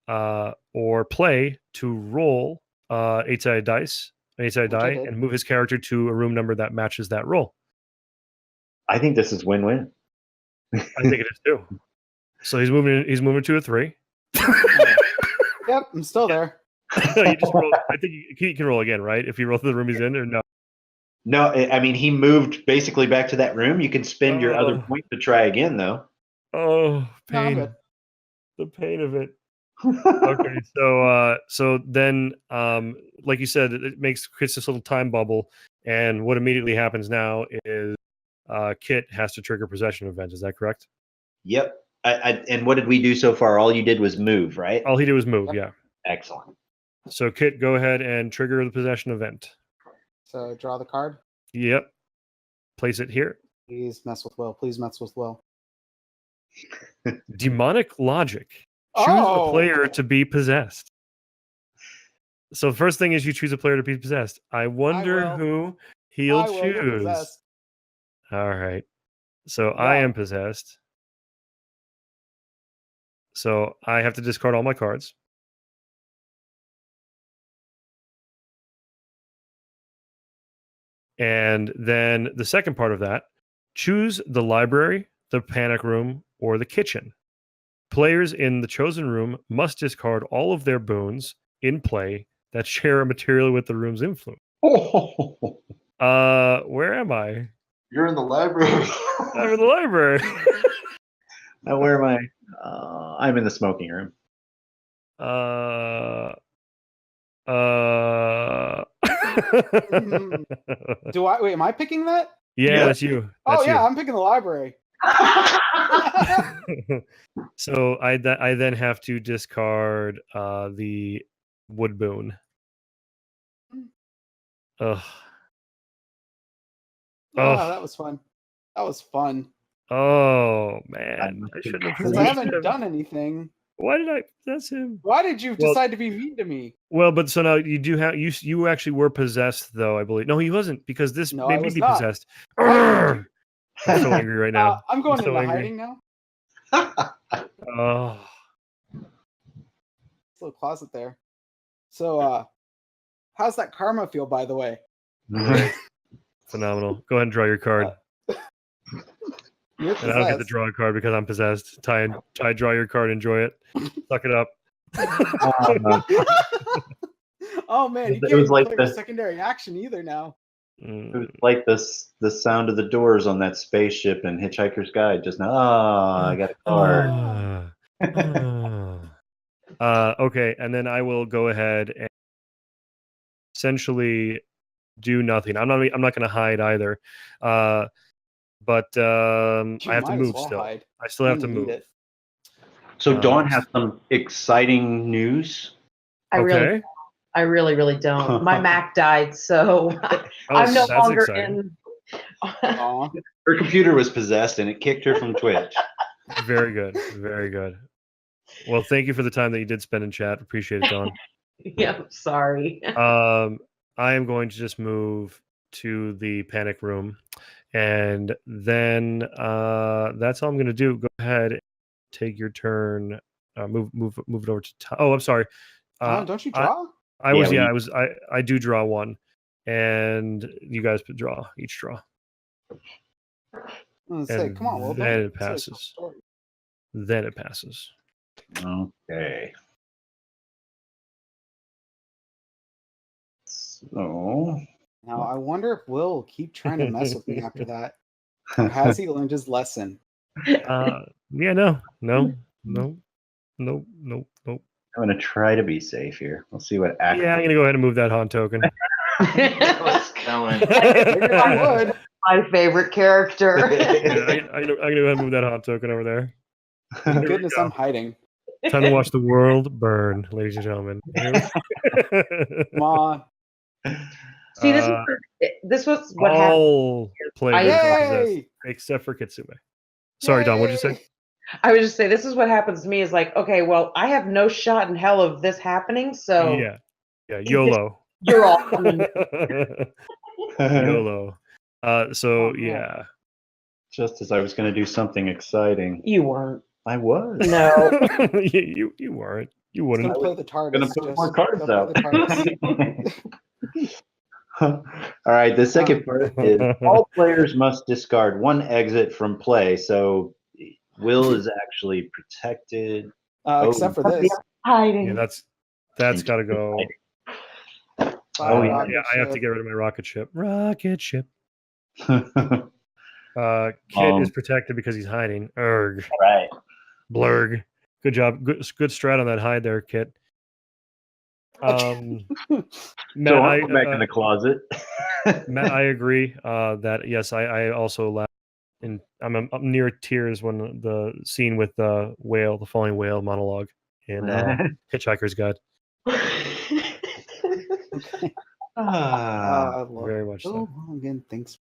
S1: or play to roll 8-sided dice anytime I
S3: Which I
S1: die,
S3: did.
S1: and move his character to a room number that matches that roll.
S2: I think this is win-win.
S1: I think it is too. So he's moving to a 3.
S3: Yep, I'm still there.
S1: You just roll. I think he can roll again, right? If you roll to the room he's in, or no?
S2: No, I mean, he moved basically back to that room. You can spend your other point to try again, though.
S1: Oh,
S3: No, I'm
S1: pain!
S3: good.
S1: The pain of it. Okay, so then, like you said, it creates this little time bubble, and what immediately happens now is Kit has to trigger possession event. Is that correct?
S2: Yep. And what did we do so far? All you did was move, right?
S1: All he did was move.
S3: Yep.
S1: Yeah.
S2: Excellent.
S1: So Kit, go ahead and trigger the possession event.
S3: So draw the card.
S1: Yep. Place it here.
S3: Please mess with Will. Please mess with Will.
S1: Demonic logic. Choose a player to be possessed. So first thing is you choose a player to be possessed. I wonder
S3: will.
S1: who he'll
S3: I will get
S1: choose.
S3: possessed.
S1: All right. So I
S3: Yeah.
S1: am possessed. So I have to discard all my cards. And then the second part of that, choose the library, the panic room, or the kitchen. Players in the chosen room must discard all of their boons in play that share a material with the room's influence.
S2: Oh,
S1: Where am I?
S2: you're in the library.
S1: I'm in the library.
S2: Now, where am I? I'm in the smoking room.
S3: Do I wait? Am I picking that?
S1: Yeah, that's you.
S3: Oh
S1: That's
S3: yeah,
S1: you.
S3: I'm picking the library.
S1: So I then have to discard the wood boon. Ugh.
S3: Oh, that was fun. That was fun.
S1: Oh man, I shouldn't have
S3: Because I
S1: possessed
S3: haven't
S1: him.
S3: done anything.
S1: Why did I possess him?
S3: Why did you decide to be mean to me?
S1: Well, but so now you do have you actually were possessed though, I believe. No, he wasn't, because this
S3: No, I
S1: made me
S3: was
S1: be
S3: not.
S1: possessed.
S3: Why
S1: I'm so angry right now.
S3: I'm going
S1: so
S3: into
S1: angry.
S3: hiding now.
S1: Oh.
S3: Little closet there. So how's that karma feel, by the way?
S1: Phenomenal. Go ahead and draw your card.
S3: You're
S1: And I don't get to draw a card because I'm possessed. Ty, draw your card. Enjoy it. Suck it up.
S3: Oh man, you
S2: It
S3: can't
S2: was like
S3: declare
S2: the-
S3: secondary action either now.
S2: It was like the sound of the doors on that spaceship in Hitchhiker's Guide just now. I got a card.
S1: Okay, and then I will go ahead and essentially do nothing. I'm not going to hide either. But I have to move still.
S3: Hide.
S1: I still have to move.
S3: It.
S2: So Dawn has some exciting news.
S4: I really, really don't. My Mac died, so I'm no longer
S1: exciting.
S4: in.
S2: Her computer was possessed and it kicked her from Twitch.
S1: Very good. Very good. Well, thank you for the time that you did spend in chat. Appreciate it, Dawn.
S4: Yeah, sorry.
S1: I am going to just move to the panic room, and then that's all I'm going to do. Go ahead, and take your turn. Move it over to. Oh, I'm sorry.
S3: Don't you draw?
S1: I do draw one, and you guys each draw.
S3: Say, come on,
S1: then it passes. Then it passes.
S2: Okay. So
S3: now I wonder if Will will keep trying to mess with me after that. Or has he learned his lesson?
S1: Yeah, no.
S2: I'm going to try to be safe here. We'll see what acts.
S1: Yeah, I'm going to go ahead and move that haunt token.
S2: What's coming?
S3: I would.
S4: My favorite character.
S1: Yeah, I'm going to go ahead and move that haunt token over there.
S3: Thank goodness I'm hiding.
S1: Time to watch the world burn, ladies and gentlemen.
S3: Come on.
S4: See, this was what happened.
S1: All players are possessed,
S3: Yay!
S1: except for Kitsune. Sorry, Don, what did you say?
S4: I would just say this is what happens to me is like, okay, well, I have no shot in hell of this happening, so
S1: Yeah, YOLO.
S4: You're all coming.
S1: YOLO. So
S3: Oh, man.
S1: yeah.
S2: Just as I was going to do something exciting.
S4: You weren't.
S2: I was.
S4: No.
S1: you weren't. You wouldn't.
S3: Play the TARDIS.
S2: Gonna put more cards out. All right. The second part is all players must discard one exit from play. So Will is actually protected.
S3: Except for this.
S4: Hiding.
S1: Yeah, that's got to go.
S2: Oh, yeah.
S3: rocket
S1: I have to
S3: ship.
S1: get rid of my rocket ship. Rocket ship.
S2: All
S1: Kit is protected because he's hiding. Erg.
S2: right.
S1: Blurg. Good job. Good strat on that hide there, Kit. Matt,
S2: So I'll go back in the closet.
S1: Matt, I agree that yes, I also laughed. And I'm near tears when the scene with the whale, the falling whale monologue in Hitchhiker's Guide.
S3: Okay. Lord.
S1: Very much so.
S3: Again, thanks.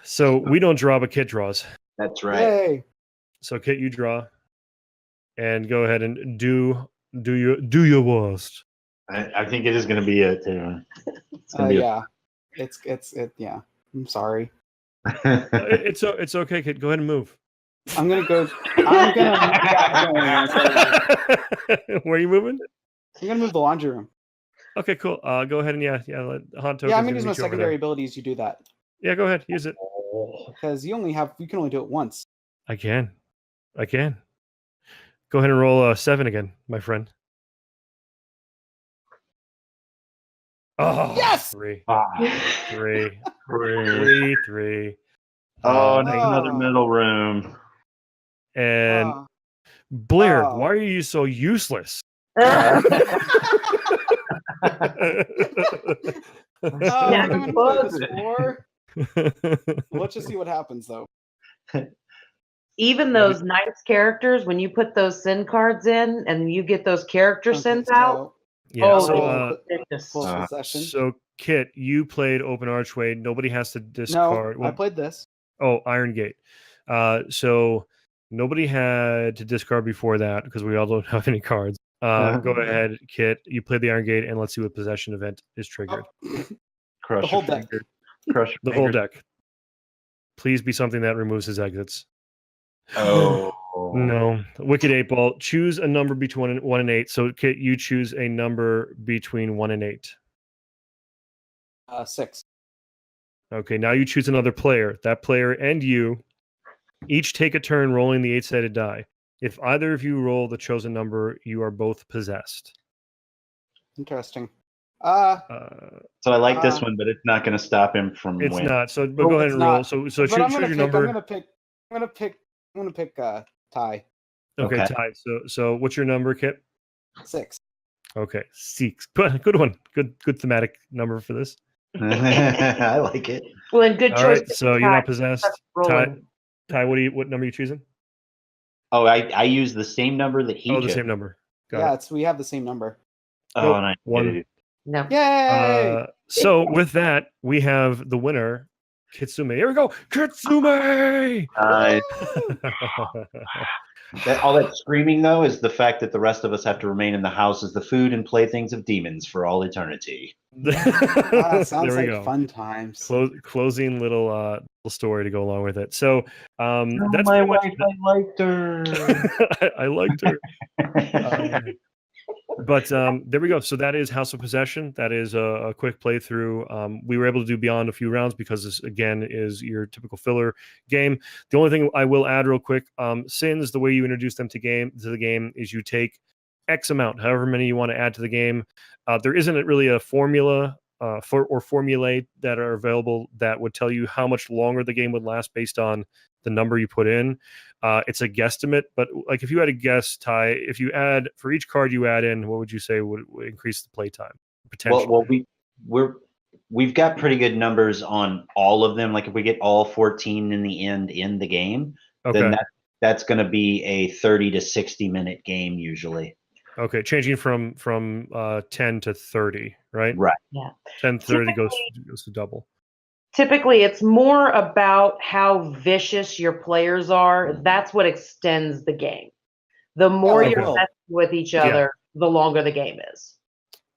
S1: So we don't draw, but Kit draws.
S2: That's right.
S3: Yay!
S1: So Kit, you draw, and go ahead and do your worst.
S2: I think it is going to be it. It's gonna be
S3: Yeah. Yeah. I'm sorry.
S1: It's okay, Kit. Go ahead and move.
S3: I'm gonna go. I'm gonna.
S1: Where are you moving?
S3: I'm gonna move the laundry room.
S1: Okay, cool. Go ahead and let Haunt Tokens.
S3: Yeah, I'm gonna use my
S1: meet you over
S3: secondary
S1: there.
S3: abilities. You do that
S1: Yeah, go ahead. Use it.
S3: because you can only do it once.
S1: I can. Go ahead and roll 7 again, my friend. Oh,
S3: Yes!
S1: 3.
S2: Ah,
S1: 3.
S2: great.
S1: 3.
S2: Oh, no, another middle room.
S1: And Blair, why are you so useless?
S3: I'm
S4: Yeah,
S3: gonna play this floor. Let's just see what happens, though.
S4: Even those nice characters, when you put those sin cards in and you get those character sins out.
S1: Yeah.
S3: Full possession.
S1: So Kit, you played Open Archway. Nobody has to discard.
S3: No, I played this.
S1: Oh, Iron Gate. So nobody had to discard before that because we all don't have any cards. Go ahead, Kit. You played the Iron Gate, and let's see what possession event is triggered.
S2: Crush
S3: The whole deck.
S2: Crush
S1: The whole deck. Please be something that removes his exits.
S2: Oh.
S1: No. Wicked 8 Ball. Choose a number between 1 and 8. So, Kit, you choose a number between 1 and 8.
S3: 6.
S1: Okay, now you choose another player. That player and you each take a turn rolling the 8-sided die. If either of you roll the chosen number, you are both possessed.
S3: Interesting.
S2: So I like this one, but it's not going to stop him from
S1: It's
S2: winning.
S1: not. So, but go ahead and roll. So choose your number.
S3: I'm gonna pick Ty.
S1: Okay, Ty. So what's your number, Kit?
S3: 6.
S1: Okay, 6. Good one. Good thematic number for this.
S2: I like it.
S4: Well, and good
S1: All
S4: choice.
S1: right, so you're not possessed. Ty, what number are you choosing?
S2: Oh, I use the same number that he chose.
S1: The same number.
S3: We have the same number.
S2: Oh, nice.
S1: 1.
S4: No.
S3: Yay!
S1: So with that, we have the winner, Kitsune. Here we go, Kitsune.
S2: All that screaming, though, is the fact that the rest of us have to remain in the house as the food and playthings of demons for all eternity.
S3: Sounds like fun times.
S1: Closing little story to go along with it. So that's
S2: my
S1: pretty much.
S2: wife, I liked her.
S1: I liked her. But there we go. So that is House of Possession. That is a quick playthrough. We were able to do beyond a few rounds because this, again, is your typical filler game. The only thing I will add real quick, sins, the way you introduce them to the game is you take X amount, however many you want to add to the game. There isn't really a formula or formulae that are available that would tell you how much longer the game would last based on the number you put in. It's a guesstimate, but like if you had a guess, Ty, if you add for each card you add in, what would you say would increase the play time potentially?
S2: Well, we've got pretty good numbers on all of them. Like if we get all 14 in the end in the game, then that's going to be a 30 to 60 minute game usually. Okay,
S1: changing from 10 to 30, right?
S2: Right.
S4: Yeah.
S1: 10 30 goes to double.
S4: Typically, it's more about how vicious your players are. That's what extends the game. The more you're messing with each other, the longer the game is.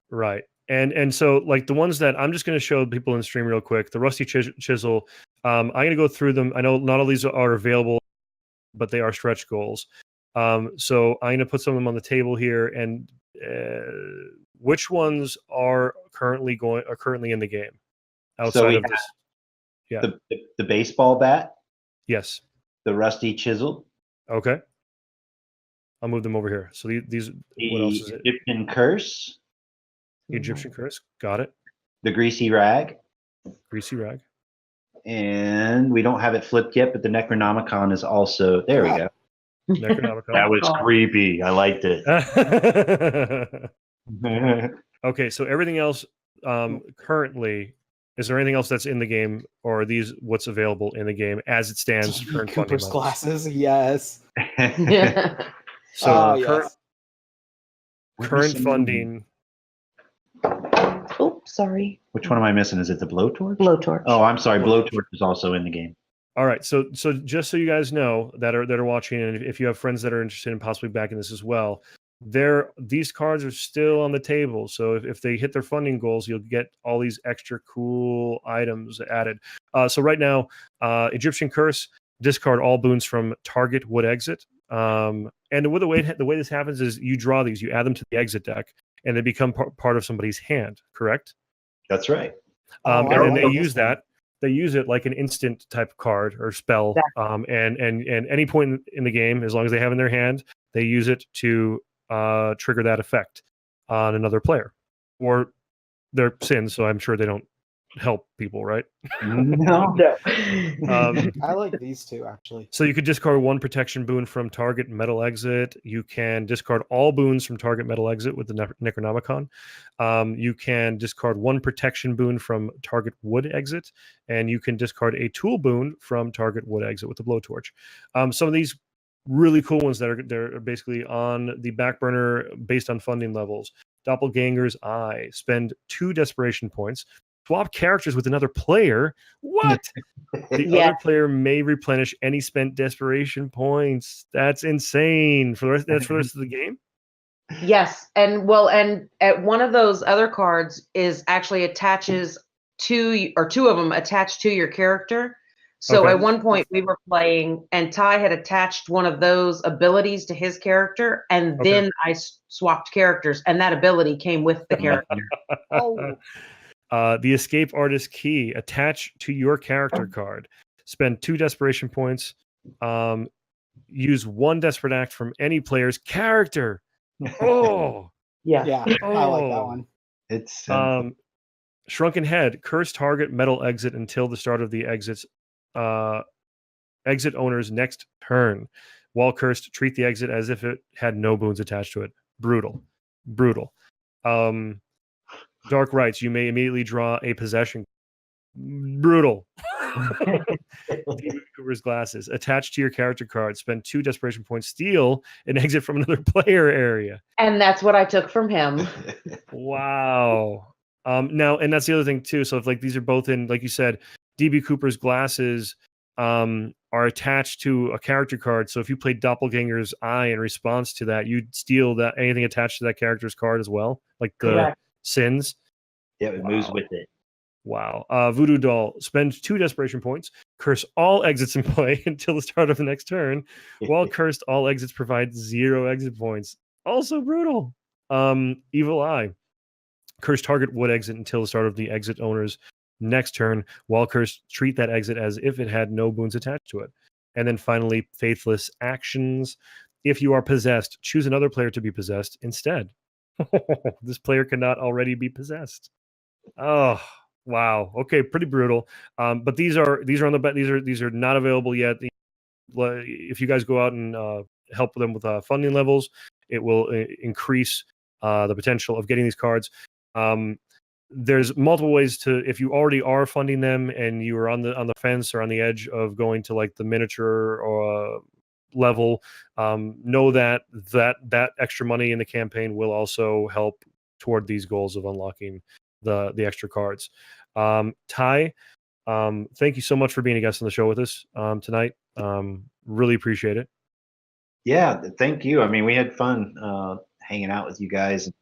S1: Right. And so like the ones that I'm just going to show people in the stream real quick, the Rusty Chisel, I'm going to go through them. I know not all these are available, but they are stretch goals. So I'm going to put some of them on the table here, and which ones are currently in the game outside
S2: So we
S1: of this? Yeah.
S2: The baseball bat,
S1: Yes.
S2: the rusty chisel,
S1: Okay. I'll move them over here. So these what else is
S2: the
S1: it?
S2: Egyptian curse,
S1: Egyptian curse. Got it.
S2: the greasy rag,
S1: Greasy rag.
S2: and we don't have it flipped yet, but the Necronomicon is also there. We go.
S1: Necronomicon.
S2: That was creepy. I liked it.
S1: Okay, so everything else currently, is there anything else that's in the game, or are these what's available in the game as it stands?
S3: DB
S1: Current funding
S3: Cooper's
S1: levels?
S3: glasses, yes.
S1: So
S3: Yes.
S1: current funding.
S4: Oh, sorry.
S2: Which one am I missing? Is it the blowtorch?
S4: Blowtorch.
S2: Oh, I'm sorry.
S1: Blowtorch.
S2: Blowtorch is also in the game.
S1: All right, so just so you guys know that are watching, and if you have friends that are interested in possibly backing this as well, these cards are still on the table. So if they hit their funding goals, you'll get all these extra cool items added. So right now, Egyptian Curse, discard all boons from target would exit. And the way this happens is you draw these, you add them to the exit deck, and they become part of somebody's hand. Correct?
S2: That's right.
S1: And
S3: I
S1: then
S3: like
S1: they
S3: this
S1: use
S3: one.
S1: that. They use it like an instant type card or spell.
S4: Exactly.
S1: And any point in the game, as long as they have in their hand, they use it to trigger that effect on another player. Or they're sins, so I'm sure they don't help people, right?
S2: No.
S3: I like these two actually.
S1: So you could discard one protection boon from target metal exit. You can discard all boons from target metal exit with the Necronomicon. You can discard one protection boon from target wood exit, and you can discard a tool boon from target wood exit with the blowtorch. Some of these really cool ones they're basically on the back burner based on funding levels. Doppelganger's Eye. Spend 2 desperation points. Swap characters with another player. What? The other player may replenish any spent desperation points. That's insane. That's for the rest of the game?
S4: Yes, and at one of those other cards is actually attaches to, or two of them attached to your character. So
S1: Okay.
S4: at one point we were playing, and Ty had attached one of those abilities to his character, and then I swapped characters, and that ability came with the character.
S3: Oh,
S1: The Escape Artist Key, attach to your character card. Spend 2 desperation points. Use 1 desperate act from any player's character. Oh,
S3: yeah, I like that one.
S2: It's
S1: Shrunken Head, curse target metal exit until the start of the exit owner's next turn. While cursed, treat the exit as if it had no boons attached to it. Brutal. Dark Rites, you may immediately draw a possession. Brutal. Cooper's Glasses, attached to your character card. Spend 2 desperation points. Steal an exit from another player area.
S4: And that's what I took from him.
S1: Wow. Now, and that's the other thing too. So if like these are both in, like you said, DB Cooper's Glasses are attached to a character card. So if you play Doppelganger's Eye in response to that, you'd steal that anything attached to that character's card as well, like the
S4: Correct.
S1: sins.
S2: Yeah, it moves with it.
S1: Wow. Voodoo Doll, spend 2 desperation points. Curse all exits in play until the start of the next turn. While cursed, all exits provide 0 exit points. Also brutal. Evil Eye, curse target would exit until the start of the exit owner's next turn. While cursed, treat that exit as if it had no boons attached to it. And then finally, Faithless Actions. If you are possessed, choose another player to be possessed instead. This player cannot already be possessed. Oh, wow. Okay, pretty brutal. But these are on the these are not available yet. If you guys go out and help them with funding levels, it will increase the potential of getting these cards. There's multiple ways to, if you already are funding them and you are on the fence or on the edge of going to like the miniature or level, know that extra money in the campaign will also help toward these goals of unlocking the extra cards. Ty, thank you so much for being a guest on the show with us tonight. Really appreciate it.
S2: Yeah, thank you. I mean, we had fun hanging out with you guys and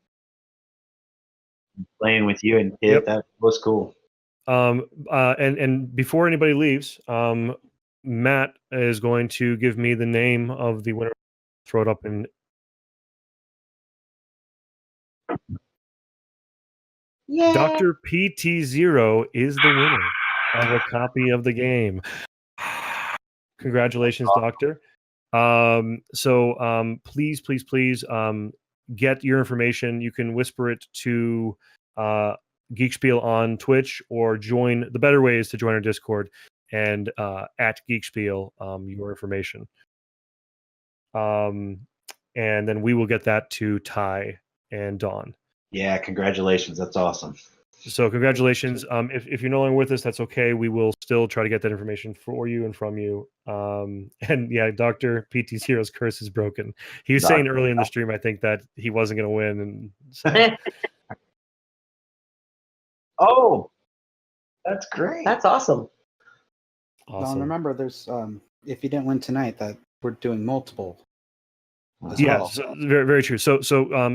S2: playing with you and Kit.
S1: Yep.
S2: That was cool.
S1: And before anybody leaves, Matt is going to give me the name of the winner. Throw it up in
S4: Yeah.
S1: Dr. PT0 is the winner of a copy of the game. Congratulations, Doctor. Please, please, please get your information. You can whisper it to Geekspiel on Twitch, or join. The better way is to join our Discord and at Geekspiel your information. And then we will get that to Ty and Dawn.
S2: Yeah, congratulations. That's awesome.
S1: So congratulations. If you're no longer with us, that's okay. We will still try to get that information for you and from you. And yeah, Dr. PT0's curse is broken. He was saying early in the stream, I think, that he wasn't going to win. And so.
S2: Oh, that's great.
S4: That's awesome.
S3: Don, remember, there's if you didn't win tonight, that we're doing multiple.
S1: Yeah, so very, very true. So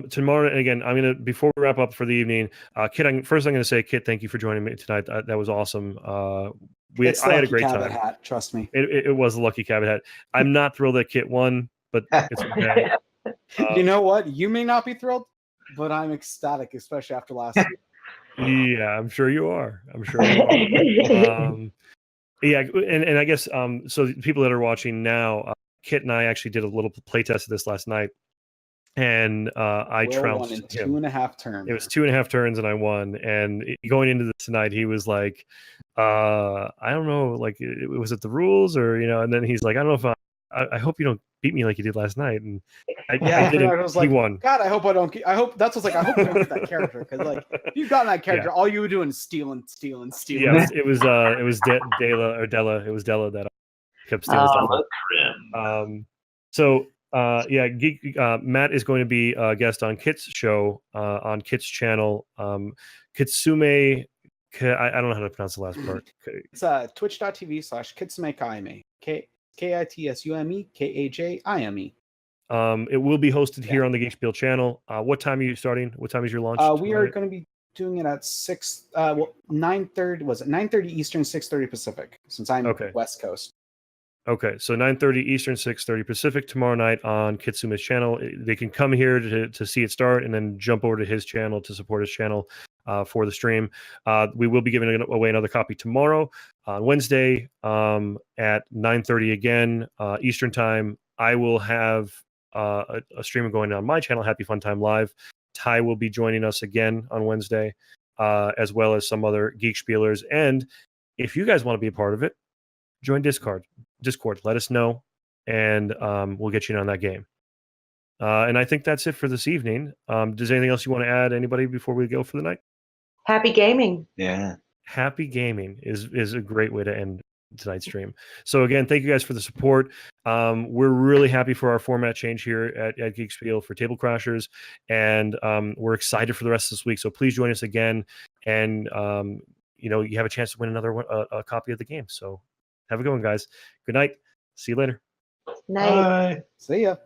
S1: tomorrow, and again, I'm gonna, before we wrap up for the evening, Kit. I'm gonna say, Kit, thank you for joining me tonight. That was awesome. I had a great time.
S3: Hat, trust me.
S1: It was a lucky cabin hat. I'm not thrilled that Kit won, but it's okay.
S3: You know what? You may not be thrilled, but I'm ecstatic, especially after last week.
S1: Yeah, I'm sure you are. I'm sure you are. Yeah, and I guess so. People that are watching now. Kit and I actually did a little playtest of this last night, and I trounced him.
S3: 2.5 turns.
S1: It was 2.5 turns, and I won. And going into this tonight, he was like, "I don't know, like, was it the rules, or And then he's like, "I don't know if I hope you don't beat me like you did last night." And I didn't.
S3: I was like,
S1: he won.
S3: God, I hope I don't. I hope that's what's like. I hope you don't get that character, because like if you've gotten that character, all you were doing is stealing.
S1: Yeah, it was Della. It was Della that kept stealing stuff. Matt is going to be a guest on Kit's show on Kit's channel. Kitsume, I don't know how to pronounce the last part.
S3: It's twitch.tv/KitsumeKaime. KITSUMEKAJIME.
S1: It will be hosted here on the Geekspiel channel. What time are you starting? What time is your launch?
S3: We are going to be doing it at 9:30. Was it 9:30 Eastern, 6:30 Pacific? Since I'm West Coast.
S1: Okay, so 9:30 Eastern, 6:30 Pacific tomorrow night on Kitsume's channel. They can come here to see it start, and then jump over to his channel to support his channel for the stream. We will be giving away another copy tomorrow on Wednesday at 9:30 again Eastern time. I will have a stream going on my channel, Happy Fun Time Live. Ty will be joining us again on Wednesday, as well as some other Geek Spielers. And if you guys want to be a part of it, join Discord. Let us know, and we'll get you in on that game. And I think that's it for this evening. Does anything else you want to add, anybody, before we go for the night?
S4: Happy gaming.
S2: Yeah.
S1: Happy gaming is a great way to end tonight's stream. So again, thank you guys for the support. We're really happy for our format change here at Geekspiel for Table Crashers, and we're excited for the rest of this week. So please join us again, and you have a chance to win another a copy of the game. So have a good one, guys. Good night. See you later.
S4: Night.
S2: Bye.
S3: See ya.